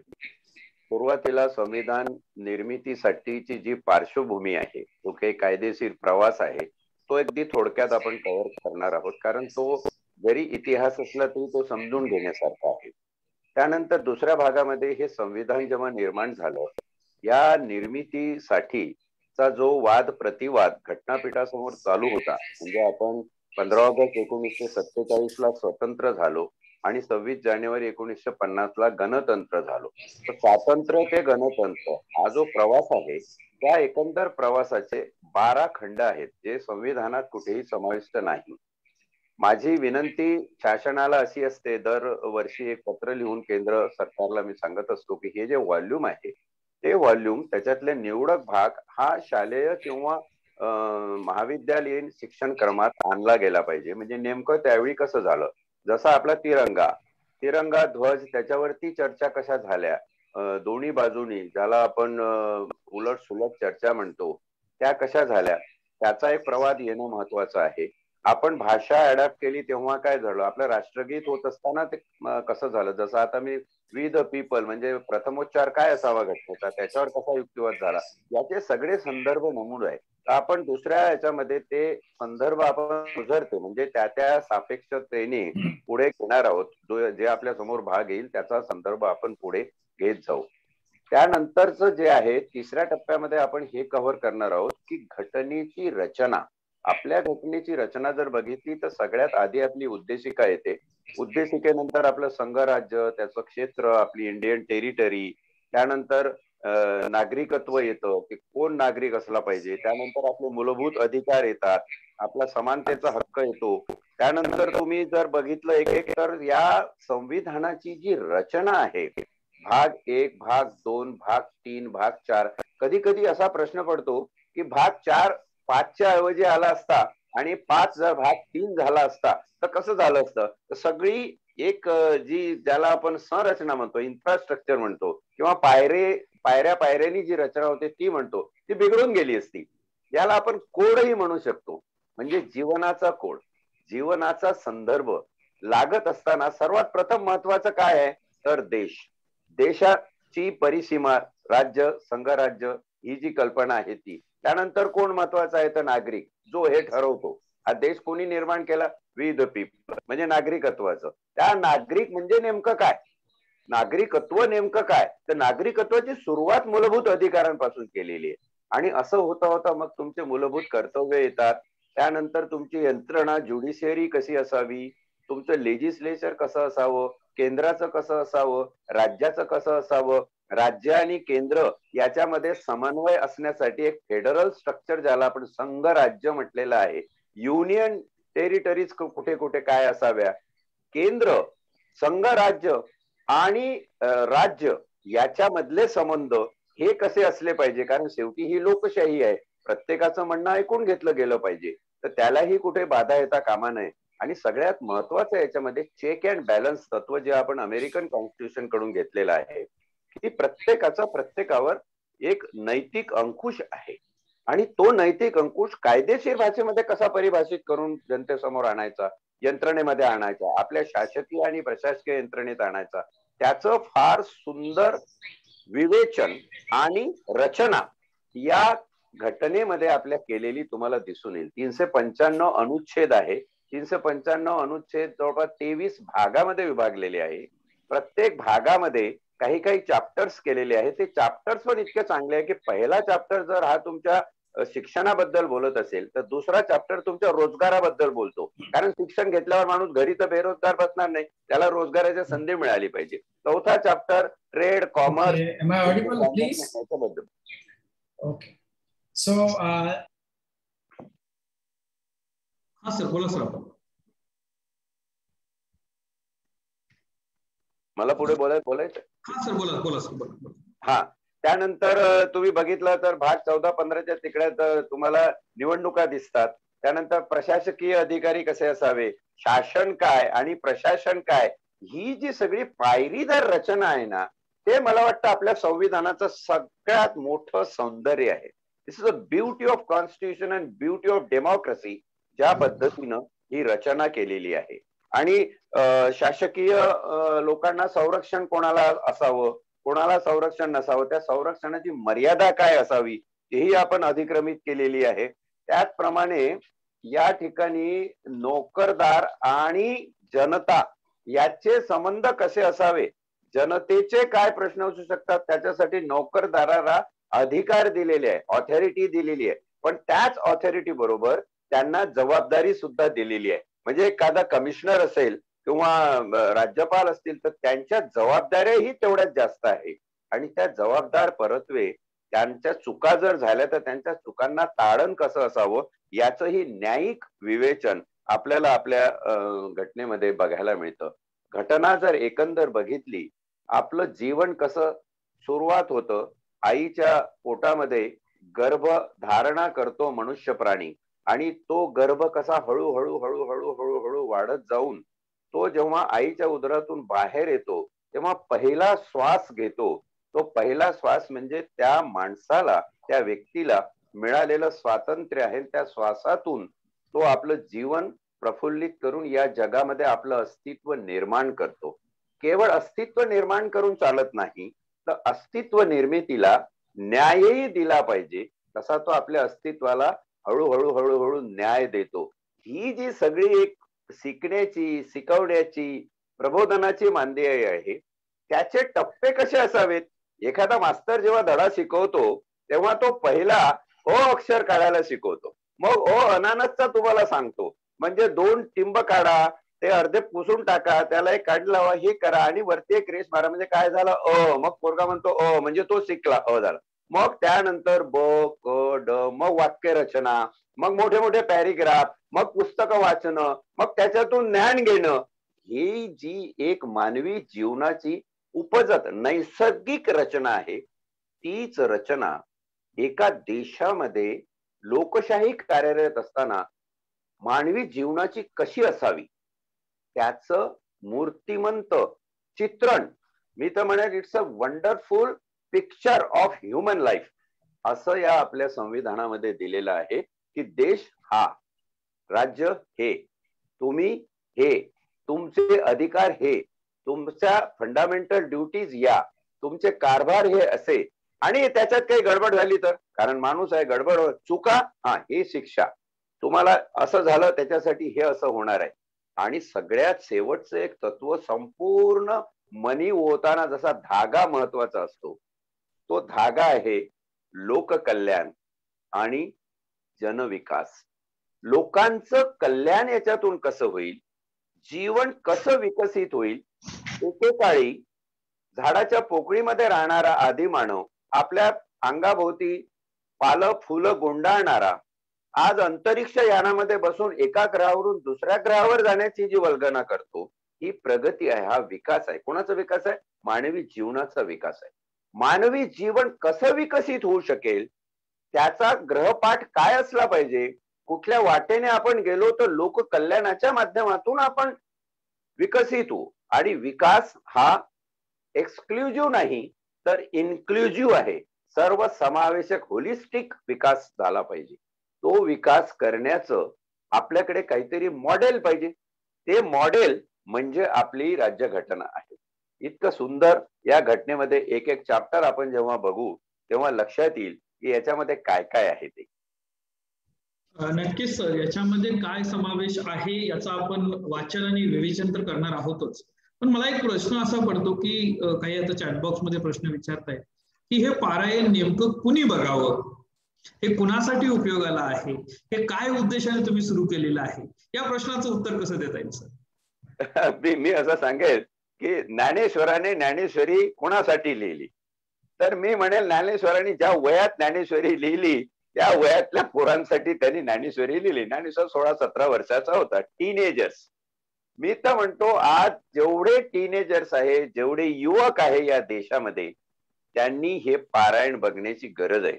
सुरुवातीला संविधान निर्मितीसाठीची जी पार्श्वभूमी आहे, तो काही कायदेशीर प्रवास आहे, तो अगदी थोडक्यात आपण कव्हर करणार आहोत, कारण तो जरी इतिहास असला तरी तो समजून घेण्यासारखा आहे. त्यानंतर दुसऱ्या भागामध्ये हे संविधान जेव्हा निर्माण झालं, या निर्मितीसाठीचा जो वाद प्रतिवाद घटनापीठासमोर चालू होता, म्हणजे आपण 15 ऑगस्ट 1947 ला स्वतंत्र झालो आणि 26 जानेवारी 1950 ला गणतंत्र झालो. तर स्वातंत्र्य ते गणतंत्र हा जो प्रवास आहे, त्या एकंदर प्रवासाचे 12 खंड आहेत जे संविधानात कुठेही समाविष्ट नाही. माझी विनंती शासनाला अशी असते, दरवर्षी एक पत्र लिहून केंद्र सरकारला मी सांगत असतो की हे जे व्हॉल्यूम आहे ते व्हॉल्यूम, त्याच्यातले निवडक भाग हा शालेय किंवा महाविद्यालयीन शिक्षण क्रमात आणला गेला पाहिजे. म्हणजे नेमकं त्यावेळी कसं झालं, जसा आपला तिरंगा ध्वज, त्याच्यावरती चर्चा कशा झाल्या, दोन्ही बाजूनी ज्याला आपण उलट सुलट चर्चा म्हणतो त्या कशा झाल्या, त्याचा एक प्रवाद येणं महत्वाचं आहे. आपण भाषा अडॅप्ट केली तेव्हा काय झालं, आपलं राष्ट्रगीत होत असताना ते कसं झालं, जसं आता मी वी द पीपल म्हणजे प्रथमोच्चार काय असावा घटनेचा, त्याच्यावर कसा युक्तिवाद झाला, याचे सगळे संदर्भ नमूद आहे. आपण दुसऱ्या याच्यामध्ये ते संदर्भ आपण उझरतो, म्हणजे त्या सापेक्षतेने पुढे घेणार आहोत. जे आपल्या समोर भाग येईल त्याचा संदर्भ आपण पुढे घेत जाऊ. त्यानंतरच जे आहे तिसऱ्या टप्प्यामध्ये आपण हे कव्हर करणार आहोत की घटनेची रचना. आपल्या घटनेची रचना जर बघितली तर सगळ्यात आधी आपली उद्देशिका येते. उद्देशिकेनंतर आपलं संघराज्य, त्याचं क्षेत्र, आपली इंडियन टेरिटरी, त्यानंतर नागरिकत्व येतं की कोण नागरिक असला पाहिजे, त्यानंतर आपले मूलभूत अधिकार येतात, आपला समानतेचा हक्क येतो. त्यानंतर तुम्ही जर बघितलं एक तर या संविधानाची जी रचना आहे, भाग 1, भाग 2, भाग 3, भाग 4, कधी कधी असा प्रश्न पडतो की भाग 4 5च्या ऐवजी आला असता आणि 5 जर भाग 3 झाला असता तर कसं झालं असतं. तर सगळी एक जी ज्याला आपण संरचना म्हणतो, इन्फ्रास्ट्रक्चर म्हणतो, किंवा पायऱ्यानी जी रचना होते ती म्हणतो, ती बिघडून गेली असती. याला आपण कोडही म्हणू शकतो, म्हणजे जीवनाचा कोड, जीवनाचा संदर्भ लागत असताना सर्वात प्रथम महत्वाचं काय आहे तर देशाची परिसीमा, राज्य, संघराज्य ही जी कल्पना आहे ती. त्यानंतर कोण महत्वाचं आहे तर नागरिक, जो हे ठरवतो. हा देश कोणी निर्माण केला, वी द पीपल, म्हणजे नागरिकत्वाचं. त्या नागरिक म्हणजे नेमकं काय, नागरिकत्व नेमकं काय, तर नागरिकत्वाची सुरुवात मूलभूत अधिकारांपासून केलेली आहे. आणि असं होता होता मग तुमचे मूलभूत कर्तव्य येतात. त्यानंतर तुमची यंत्रणा, ज्युडिशियरी कशी असावी, तुमचं लेजिस्लेचर कसं असावं, केंद्राचं कसं असावं, राज्याचं कसं असावं, राज्य आणि केंद्र याच्यामध्ये समन्वय असण्यासाठी एक फेडरल स्ट्रक्चर ज्याला आपण संघ राज्य म्हटलेलं आहे, युनियन टेरिटरीज कुठे कुठे काय असाव्या, केंद्र, संघ राज्य आणि राज्य याच्यामधले संबंध हे कसे असले पाहिजे, कारण शेवटी ही लोकशाही आहे. प्रत्येकाचं म्हणणं ऐकून घेतलं गेलं पाहिजे, तर त्यालाही कुठे बाधा येता कामा नये. आणि सगळ्यात महत्वाचं याच्यामध्ये चेक अँड बॅलन्स तत्व जे आपण अमेरिकन कॉन्स्टिट्यूशन कडून घेतलेलं आहे, की प्रत्येकाचा प्रत्येकावर एक नैतिक अंकुश आहे आणि तो नैतिक अंकुश कायदेशीर भाषेमध्ये कसा परिभाषित करून जनतेसमोर आणायचा, यंत्रणेमध्ये आणायचा, आपल्या शासकीय आणि प्रशासकीय यंत्रणेत आणायचा, त्याचं फार सुंदर विवेचन आणि रचना या घटनेमध्ये आपल्या केलेली तुम्हाला दिसून येईल. 395 अनुच्छेद आहे. 395 अनुच्छेद जवळपास 23 भागामध्ये विभागलेले आहे. प्रत्येक भागामध्ये काही काही चॅप्टर्स केलेले आहेत. ते चॅप्टर्स पण इतके चांगले आहे की पहिला चॅप्टर जर हा तुमच्या शिक्षणाबद्दल बोलत असेल तर दुसरा चॅप्टर तुमच्या रोजगाराबद्दल बोलतो. कारण शिक्षण घेतल्यावर माणूस घरी तर बेरोजगार बसणार नाही, त्याला रोजगाराची संधी मिळाली पाहिजे. चौथा चॅप्टर ट्रेड, कॉमर्स याच्याबद्दल. ओके, सो हा सर, बोला सर. मला पुढे बोलायचं. हा सर, बोला बोला सर, बोला. हा, त्यानंतर तुम्ही बघितलं तर भाग 14-15च्या तिकड्यात तुम्हाला निवडणुका दिसतात. त्यानंतर प्रशासकीय अधिकारी कसे असावे, शासन काय आणि प्रशासन काय, ही जी सगळी पायरीदार रचना आहे ना, ते मला वाटतं आपल्या संविधानाचं सगळ्यात मोठं सौंदर्य आहे. This is a beauty of constitution and beauty of democracy, ज्या पद्धतीनं ही रचना केलेली आहे. आणि शासकीय लोकांना संरक्षण कोणाला असावं, कोणाला संरक्षण नसावं, त्या संरक्षणाची मर्यादा काय असावी हेही आपण अधिक्रमित केलेली आहे. त्याचप्रमाणे या ठिकाणी नोकरदार आणि जनता याचे संबंध कसे असावे, जनतेचे काय प्रश्न असू शकतात, त्याच्यासाठी नोकरदाराला अधिकार दिलेले आहे, ऑथॉरिटी दिलेली आहे. पण त्याच ऑथॉरिटी बरोबर त्यांना जबाबदारी सुद्धा दिलेली आहे. म्हणजे एखादा कमिशनर असेल किंवा राज्यपाल असतील तर त्यांच्या जबाबदाऱ्याही तेवढ्याच जास्त आहे. आणि त्या जबाबदार परत्वे, त्यांच्या चुका जर झाल्या तर त्यांच्या चुकांना ताडण कसं असावं याचंही न्यायिक विवेचन आपल्याला आपल्या घटनेमध्ये बघायला मिळतं. घटना जर एकंदर बघितली, आपलं जीवन कसं सुरुवात होतं, आईच्या पोटामध्ये गर्भ धारणा करतो मनुष्य प्राणी, आणि तो गर्भ कसा हळूहळू हळूहळू हळूहळू वाढत जाऊन तो जेव्हा आईच्या उदरातून बाहेर येतो तेव्हा पहिला श्वास घेतो. तो पहिला श्वास म्हणजे त्या माणसाला, त्या व्यक्तीला मिळालेलं स्वातंत्र्य आहे. त्या श्वासातून तो आपलं जीवन प्रफुल्लित करून या जगामध्ये आपलं अस्तित्व निर्माण करतो. केवळ अस्तित्व निर्माण करून चालत नाही, तर अस्तित्व निर्मितीला न्यायही दिला पाहिजे, तसा तो आपल्या अस्तित्वाला हळूहळू हळूहळू न्याय देतो. ही जी सगळी एक शिकण्याची, शिकवण्याची, प्रबोधनाची मांदियाळी आहे, त्याचे टप्पे कसे असावेत. एखादा मास्तर जेव्हा धडा शिकवतो तेव्हा तो पहिला ओ अक्षर काढायला शिकवतो, मग ओ अनानसचा तुम्हाला सांगतो, म्हणजे 2 टिंब काढा, ते अर्धे पुसून टाका, त्याला एक काढ लावा, हे करा आणि वरती एक रेष मारा, म्हणजे काय झालं अ. मग पोरगा म्हणतो अ, म्हणजे तो शिकला, अ झाला. मग त्यानंतर ब, क, ड, मग वाक्य रचना, मग मोठे मोठे पॅरिग्राफ, मग पुस्तकं वाचणं, मग त्याच्यातून ज्ञान घेणं. ही जी एक मानवी जीवनाची उपजत नैसर्गिक रचना आहे, तीच रचना एका देशामध्ये लोकशाही कार्यरत असताना मानवी जीवनाची कशी असावी त्याचं मूर्तिमंत चित्रण, मी तर म्हणेन it's a wonderful picture of human life, असं या आपल्या संविधानामध्ये दिलेलं आहे. की देश हा, राज्य हे, तुम्ही हे, तुमचे अधिकार हे, तुमच्या फंडामेंटल ड्युटीज या, तुमचे कारभार हे असे, आणि त्याच्यात काही गडबड झाली तर, कारण माणूस आहे, गडबड चुका, हा हे शिक्षा, तुम्हाला असं झालं त्याच्यासाठी हे असं होणार आहे. आणि सगळ्यात शेवटचं एक तत्व, संपूर्ण मनी ओताना जसा धागा महत्वाचा असतो, तो धागा आहे लोककल्याण आणि जनविकास. लोकांचं कल्याण याच्यातून कसं होईल, जीवन कसं विकसित होईल. एकेकाळी झाडाच्या पोकळीमध्ये राहणारा आदी मानव, आपल्या अंगाभोवती पालं फुलं गुंडाळणारा, आज अंतरिक्ष यानामध्ये बसून एका ग्रहावरून दुसऱ्या ग्रहावर जाण्याची जी वल्गना करतो, ही प्रगती आहे, हा विकास आहे. कोणाचा विकास आहे? मानवी जीवनाचा विकास आहे. मानवी जीवन कसं विकसित होऊ शकेल त्याचा ग्रहपाठ काय असला पाहिजे, कुठल्या वाटेने आपण गेलो तर लोक कल्याणाच्या माध्यमातून आपण विकसित होऊ. आणि विकास हा एक्सक्लुझिव्ह नाही तर इन्क्लुझिव्ह आहे, सर्व समावेशक होलिस्टिक विकास झाला पाहिजे. तो विकास करण्याचं आपल्याकडे काहीतरी मॉडेल पाहिजे. ते मॉडेल म्हणजे आपली राज्यघटना आहे. इतकं सुंदर या घटनेमध्ये एक एक चॅप्टर आपण जेव्हा बघू तेव्हा लक्षात येईल की याच्यामध्ये काय काय आहे ते. नक्कीच सर, याच्यामध्ये काय समावेश आहे याचा आपण वाचन आणि विवेचन तर करणार आहोतच. पण मला एक प्रश्न असा पडतो की काही आता चॅटबॉक्स मध्ये प्रश्न विचारतायत की हे पारायण नेमकं कुणी बघावं, हे कुणासाठी उपयोगाला आहे, हे काय उद्देशाने तुम्ही सुरू केलेलं आहे, या प्रश्नाचं उत्तर कसं देता येईल सर? मी असं सांगेल की ज्ञानेश्वराने ज्ञानेश्वरी कोणासाठी लिहिली, तर मी म्हणेल ज्ञानेश्वरांनी ज्या वयात ज्ञानेश्वरी लिहिली त्या वयातल्या पोरांसाठी त्यांनी ज्ञानेश्वरी लिहिली. ज्ञानेश्वर 16-17 वर्षाचा होता, टीनेजर्स. मी तर म्हणतो आज जेवढे टीनेजर्स आहे, जेवढे युवक आहे या देशामध्ये, त्यांनी हे पारायण बघण्याची गरज आहे.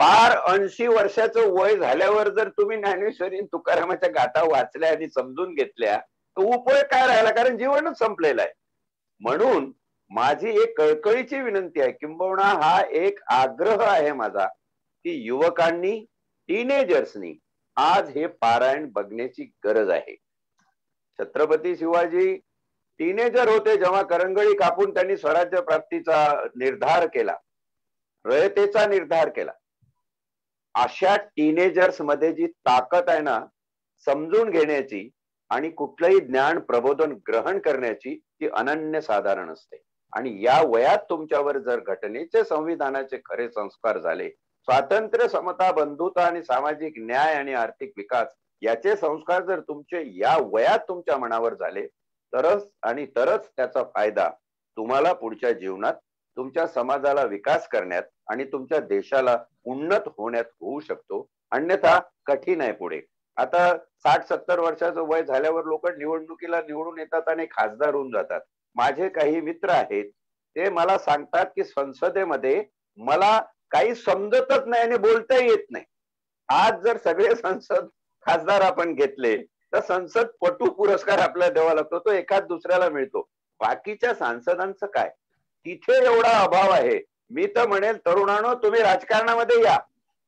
पार 80 वर्षाचं वय झाल्यावर जर तुम्ही ज्ञानेश्वरी तुकारामाच्या गाथा वाचल्या आणि समजून घेतल्या तर उपयोग काय राहिला, कारण जीवनच संपलेलं आहे. म्हणून माझी एक कळकळीची विनंती आहे, किंबहुना हा एक आग्रह आहे माझा, की युवकांनी, टीनेजर्सनी आज हे पारायण बघण्याची गरज आहे. छत्रपती शिवाजी टीनेजर होते जेव्हा करंगळी कापून त्यांनी स्वराज्य प्राप्तीचा निर्धार केला, रयतेचा निर्धार केला. अशा टीनेजर्स मध्ये जी ताकद आहे ना समजून घेण्याची आणि कुठलंही ज्ञान प्रबोधन ग्रहण करण्याची, ती अनन्य साधारण असते. आणि या वयात तुमच्यावर जर घटनेचे, संविधानाचे खरे संस्कार झाले, स्वातंत्र्य, समता, बंधुता आणि सामाजिक न्याय आणि आर्थिक विकास याचे संस्कार जर तुमचे या वयात तुमच्या मनावर झाले तरच त्याचा फायदा तुम्हाला पुढच्या जीवनात, तुमच्या समाजाला विकास करण्यात आणि तुमच्या देशाला उन्नत होण्यात होऊ शकतो. अन्यथा कठीण आहे पुढे. आता 60-70 वर्षाचं वय झाल्यावर लोक निवडणुकीला निवडून येतात आणि खासदार होऊन जातात. माझे काही मित्र आहेत, ते मला सांगतात की संसदेमध्ये मला काही समजतच नाही आणि बोलता येत नाही. आज जर सगळे संसद खासदार आपण घेतले तर संसद पटू पुरस्कार आपल्याला द्यावा लागतो, तो एखाद दुसऱ्याला मिळतो. बाकीच्या सांसदांचं काय, तिथे एवढा अभाव आहे. मी तर म्हणेल तरुणांनो, तुम्ही राजकारणामध्ये या,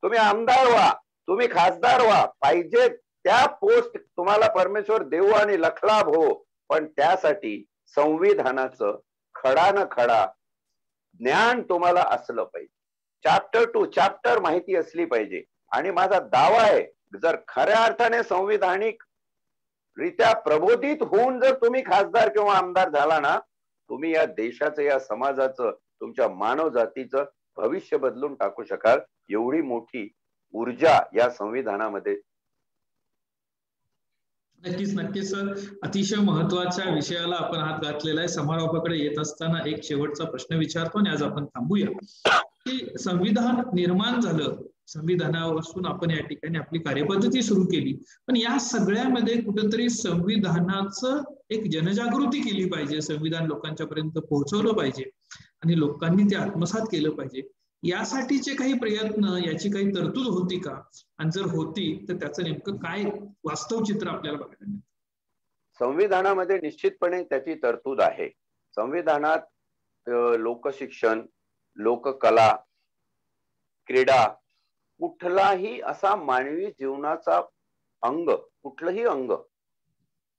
तुम्ही आमदार व्हा, तुम्ही खासदार व्हा, पाहिजे त्या पोस्ट तुम्हाला परमेश्वर देऊ आणि लखलाभ हो, पण त्यासाठी संविधानाचं खडा न खडा ज्ञान तुम्हाला असलं पाहिजे. चॅप्टर टू चॅप्टर माहिती असली पाहिजे. आणि माझा दावा आहे, जर खऱ्या अर्थाने संविधानिक रित्या प्रबोधित होऊन जर तुम्ही खासदार किंवा आमदार झाला ना, तुम्ही या देशाचं, या समाजाचं, तुमच्या मानव जातीचं भविष्य बदलून टाकू शकाल. एवढी मोठी ऊर्जा या संविधानामध्ये. नक्कीच नक्कीच सर, अतिशय महत्वाच्या विषयाला आपण हात घातलेला आहे. समारोपाकडे येत असताना एक शेवटचा प्रश्न विचारतो आणि आज आपण थांबूया की संविधान निर्माण झालं, संविधानापासून आपण या ठिकाणी आपली कार्यपद्धती सुरू केली, पण या सगळ्यामध्ये कुठेतरी संविधानाचं एक जनजागृती केली पाहिजे, संविधान लोकांच्या पर्यंत पोहोचवलं पाहिजे आणि लोकांनी ते आत्मसात केलं पाहिजे. यासाठीचे काही प्रयत्न, याची काही तरतूद होती का, आणि जर होती तर त्याचं नेमकं काय वास्तव चित्र आपल्याला बघायला मिळतं? संविधानामध्ये निश्चितपणे त्याची तरतूद आहे. संविधानात लोकशिक्षण, लोककला, क्रीडा, कुठलाही असा मानवी जीवनाचा अंग, कुठलंही अंग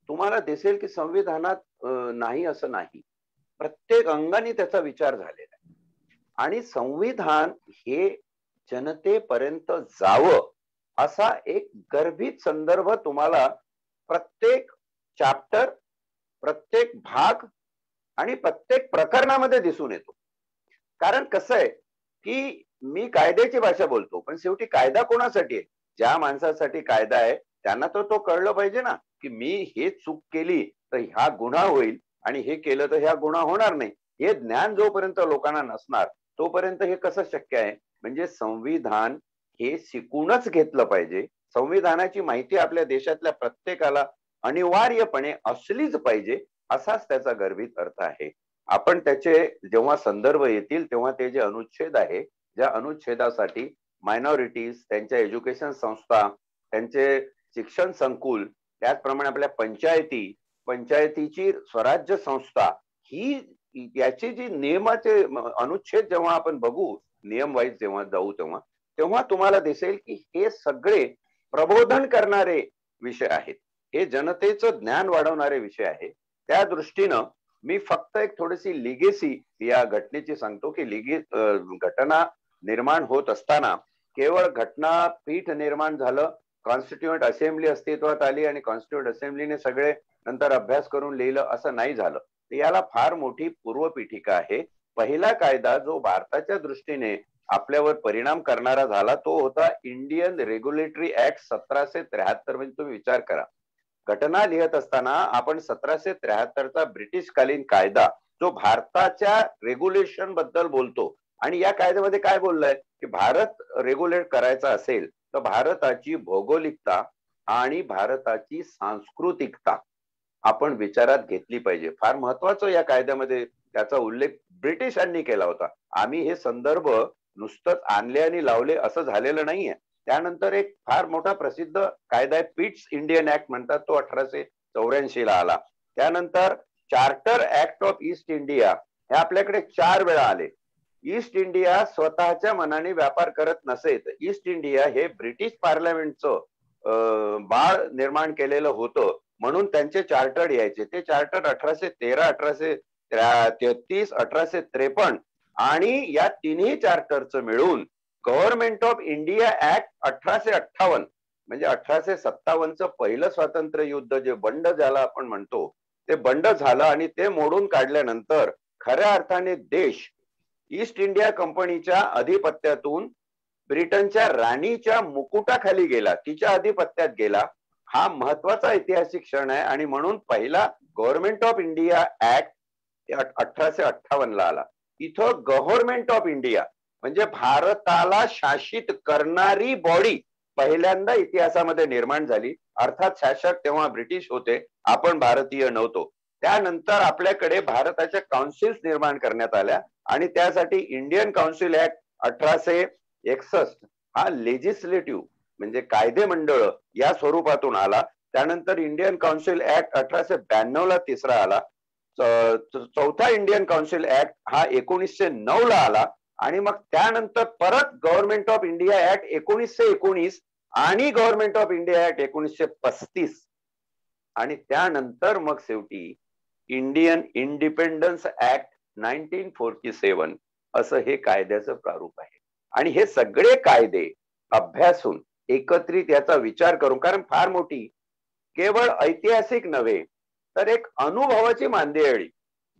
तुम्हाला दिसेल की संविधानात नाही असं नाही. प्रत्येक अंगाने त्याचा विचार झालेला आहे. आणि संविधान हे जनतेपर्यंत जावं असा एक गर्भित संदर्भ तुम्हाला प्रत्येक चॅप्टर, प्रत्येक भाग आणि प्रत्येक प्रकरणामध्ये दिसून येतो. कारण कसं आहे की मी कायद्याची भाषा बोलतो, पण शेवटी कायदा कोणासाठी आहे? ज्या माणसासाठी कायदा आहे त्यांना तर तो कळलं पाहिजे ना की मी हे चूक केली तर हा गुन्हा होईल आणि हे केलं तर ह्या गुन्हा होणार नाही. हे ज्ञान जोपर्यंत लोकांना नसणार तोपर्यंत हे कसं शक्य आहे? म्हणजे संविधान हे शिकूनच घेतलं पाहिजे. संविधानाची माहिती आपल्या देशातल्या प्रत्येकाला अनिवार्यपणे असलीच पाहिजे, असाच त्याचा गर्भित अर्थ आहे. आपण त्याचे जेव्हा संदर्भ येतील तेव्हा ते जे अनुच्छेद आहे, ज्या अनुच्छेदासाठी मायनॉरिटीज, त्यांच्या एज्युकेशन संस्था, त्यांचे शिक्षण संकुल, त्याचप्रमाणे आपल्या पंचायतीची स्वराज्य संस्था, ही याची जी नियमाचे अनुच्छेद जेव्हा आपण बघू, नियम वाईज जेव्हा जाऊ तेव्हा तुम्हाला दिसेल की हे सगळे प्रबोधन करणारे विषय आहेत, हे जनतेचं ज्ञान वाढवणारे विषय आहेत. त्या दृष्टीनं मी फक्त एक थोडीशी लिगेसी या घटनेची सांगतो की घटना निर्माण होत असताना केवळ घटनापीठ निर्माण झालं, कॉन्स्टिट्यूएंट असेंब्ली अस्तित्वात आली आणि कॉन्स्टिट्यूएंट असेंब्लीने सगळे नंतर अभ्यास करून लिहिलं, असं नाही झालं. याला फार मोठी पूर्वपीठिका आहे. पहिला कायदा जो भारताच्या दृष्टीने आपल्यावर परिणाम करणारा झाला तो होता इंडियन रेग्युलेटरी ऍक्ट 1773. म्हणजे तुम्ही विचार करा, घटना लिहित असताना आपण 1773चा ब्रिटिशकालीन कायदा जो भारताच्या रेग्युलेशन बद्दल बोलतो, आणि या कायद्यामध्ये काय बोललंय की भारत रेग्युलेट करायचा असेल तर भारताची भौगोलिकता आणि भारताची सांस्कृतिकता आपण विचारात घेतली पाहिजे. फार महत्वाचं या कायद्यामध्ये त्याचा उल्लेख ब्रिटिशांनी केला होता. आम्ही हे संदर्भ नुसतंच आणले आणि लावले असं झालेलं नाहीये. त्यानंतर एक फार मोठा प्रसिद्ध कायदा आहे, पिट्स इंडियन ऍक्ट म्हणतात, तो 1884 ला आला. त्यानंतर charter act of east India हे आपल्याकडे 4 वेळा आले. ईस्ट इंडिया स्वतःच्या मनाने व्यापार करत नसे, तर ईस्ट इंडिया हे ब्रिटिश पार्लमेंटचं बाळ निर्माण केलेलं होतं, म्हणून त्यांचे चार्टर्ड यायचे. ते चार्टर्ड 1813, 1833, 1853 आणि या तिन्ही चार्टरचं मिळून गव्हर्नमेंट ऑफ इंडिया ऍक्ट 1858, म्हणजे 1857चं पहिलं स्वातंत्र्य युद्ध जे बंड ज्याला आपण म्हणतो ते बंड झालं, आणि ते मोडून काढल्यानंतर खऱ्या अर्थाने देश ईस्ट इंडिया कंपनीच्या अधिपत्यातून ब्रिटनच्या राणीच्या मुकुटाखाली गेला, तिच्या अधिपत्यात गेला. हा महत्वाचा ऐतिहासिक क्षण आहे, आणि म्हणून पहिला गव्हर्नमेंट ऑफ इंडिया ऍक्ट 1858 ला आला. इथं गव्हर्नमेंट ऑफ इंडिया म्हणजे भारताला शासित करणारी बॉडी पहिल्यांदा इतिहासामध्ये निर्माण झाली. अर्थात शासक तेव्हा ब्रिटिश होते, आपण भारतीय नव्हतो. त्यानंतर आपल्याकडे भारताच्या काउन्सिल्स निर्माण करण्यात आल्या, आणि त्यासाठी इंडियन काउन्सिल ऍक्ट 1861 हा लेजिस्लेटिव्ह म्हणजे कायदे मंडळ या स्वरूपातून आला. त्यानंतर इंडियन काउन्सिल ऍक्ट 1892 ला तिसरा आला. चौथा इंडियन काउन्सिल ऍक्ट हा 1909 ला आला, आणि मग त्यानंतर परत गव्हर्नमेंट ऑफ इंडिया ऍक्ट 1919 आणि गव्हर्नमेंट ऑफ इंडिया ऍक्ट 1935, आणि त्यानंतर मग शेवटी इंडियन इंडिपेंडन्स ऍक्ट 1947 असं हे कायद्याचं प्रारूप आहे. आणि हे सगळे कायदे अभ्यासून एकत्रित याचा विचार करून, कारण फार मोठी केवळ ऐतिहासिक नव्हे तर एक अनुभवाची मांदियाळी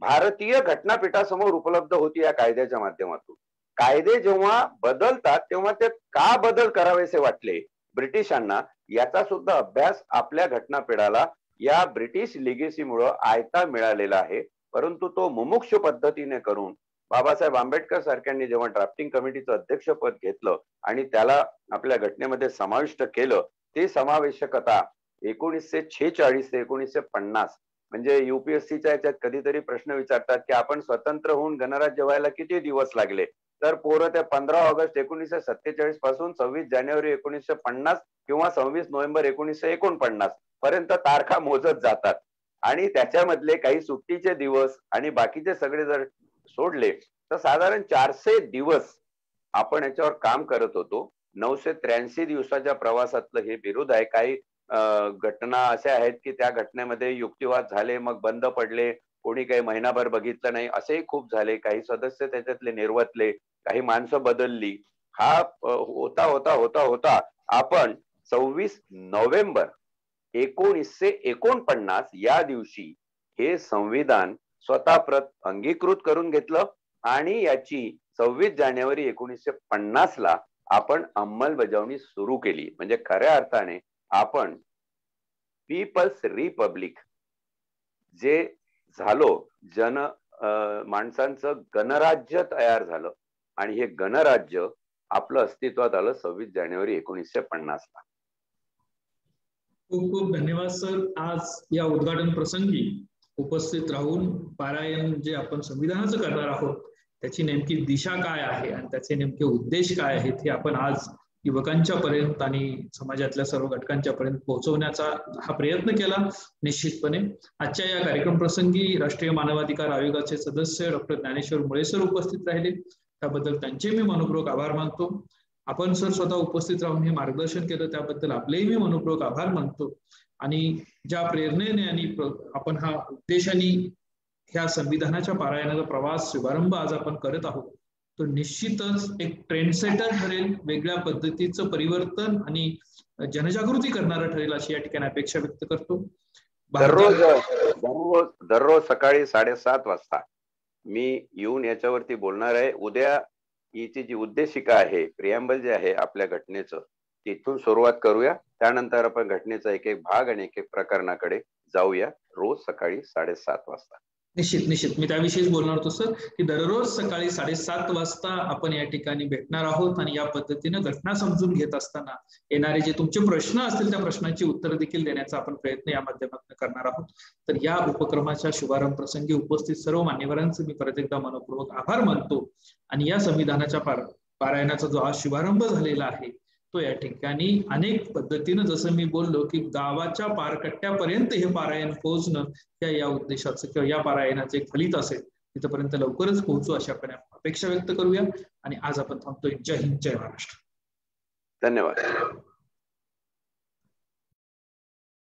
भारतीय घटनापीठासमोर उपलब्ध होती या कायद्याच्या माध्यमातून. कायदे जेव्हा बदलतात तेव्हा ते का बदल करावेसे वाटले ब्रिटिशांना, याचा सुद्धा अभ्यास आपल्या घटनापीठाला या ब्रिटिश लिगेसीमुळे आयता मिळालेला आहे. परंतु तो मुमुक्षु पद्धतीने करून बाबासाहेब आंबेडकर सारख्यांनी जेव्हा ड्राफ्टिंग कमिटीचं अध्यक्षपद घेतलं आणि त्याला आपल्या घटनेमध्ये समाविष्ट केलं, ते समावेशकता 1946 ते 1950 म्हणजे युपीएससीच्या याच्यात कधीतरी प्रश्न विचारतात की आपण स्वतंत्र होऊन गणराज्य व्हायला किती दिवस लागले, तर पोरं त्या 15 ऑगस्ट 1947 पासून 26 जानेवारी 1950 किंवा 26 नोव्हेंबर 1949 पर्यंत तारखा मोजत जातात. आणि त्याच्यामधले काही सुट्टीचे दिवस आणि बाकीचे सगळे जर सोडले तर साधारण 400 दिवस आपण याच्यावर काम करत होतो. 983 दिवसाच्या प्रवासातलं हे बिरुद आहे. काही घटना अशा आहेत की त्या घटनेमध्ये युक्तिवाद झाले, मग बंद पडले, कोणी काही महिनाभर बघितलं नाही, असेही खूप झाले. काही सदस्य त्याच्यातले निर्वतले, काही माणसं बदलली. हा होता होता होता होता आपण 26 नोव्हेंबर 1949 या दिवशी हे संविधान स्वतः प्रत अंगीकृत करून घेतलं, आणि याची 26 जानेवारी 1950 ला आपण अंमलबजावणी सुरू केली. म्हणजे खऱ्या अर्थाने आपण पीपल्स रिपब्लिक जे झालो, माणसांचं गणराज्य तयार झालं, आणि हे गणराज्य आपलं अस्तित्वात आलं 26 जानेवारी 1950 ला. खूप खूप धन्यवाद सर. आज या उद्घाटन प्रसंगी उपस्थित राहून पारायण जे आपण संविधानाचं करणार आहोत त्याची नेमकी दिशा काय आहे आणि त्याचे नेमके उद्देश काय आहेत हे आपण आज युवकांच्या पर्यंत आणि समाजातल्या सर्व घटकांच्या पर्यंत पोहोचवण्याचा हा प्रयत्न केला. निश्चितपणे आजच्या या कार्यक्रम प्रसंगी राष्ट्रीय मानवाधिकार आयोगाचे सदस्य डॉक्टर ज्ञानेश्वर मुळे सर उपस्थित राहिले, त्याबद्दल त्यांचे मी मनपूर्वक आभार मानतो. आपण सर स्वतः उपस्थित राहून हे मार्गदर्शन केलं त्याबद्दल आपलेही मी मनपूर्वक आभार मानतो. आणि ज्या प्रेरणेने आणि आपण हा उद्देशाने ह्या संविधानाच्या पारायणाचा प्रवास शुभारंभ आज आपण करत आहोत, तो निश्चितच एक ट्रेंड सेटर ठरेल, वेगळ्या पद्धतीचं परिवर्तन आणि जनजागृती करणारा ठरेल अशी या ठिकाणी अपेक्षा व्यक्त करतो. दररोज सकाळी 7:30 वाजता मी येऊन याच्यावरती बोलणार आहे. उद्या हिची जी उद्देशिका आहे, प्रिॲम्बल जे आहे आपल्या घटनेचं, तिथून सुरुवात करूया. त्यानंतर आपण घटनेचा एक एक भाग आणि एक एक प्रकरणाकडे जाऊया. रोज सकाळी 7:30 वाजता. निश्चित मी त्याविषयीच बोलणार होतो सर, की दररोज सकाळी 7:30 वाजता आपण या ठिकाणी भेटणार आहोत आणि या पद्धतीनं घटना समजून घेत असताना येणारे जे तुमचे प्रश्न असतील त्या प्रश्नांची उत्तर देखील देण्याचा आपण प्रयत्न या माध्यमातून करणार आहोत. तर या उपक्रमाच्या शुभारंभ प्रसंगी उपस्थित सर्व मान्यवरांचे मी परत एकदा मनपूर्वक आभार मानतो. आणि या संविधानाच्या पारायणाचा जो आज शुभारंभ झालेला आहे तो या ठिकाणी अनेक पद्धतीनं, जसं मी बोललो की गावाच्या पारकट्ट्यापर्यंत हे पारायण पोहोचणं या उद्देशाचं किंवा या पारायणाचे फलित असेल, तिथपर्यंत लवकरच पोहोचू अशा आपण अपेक्षा व्यक्त करूया. आणि आज आपण थांबतोय. जय हिंद, जय महाराष्ट्र. धन्यवाद.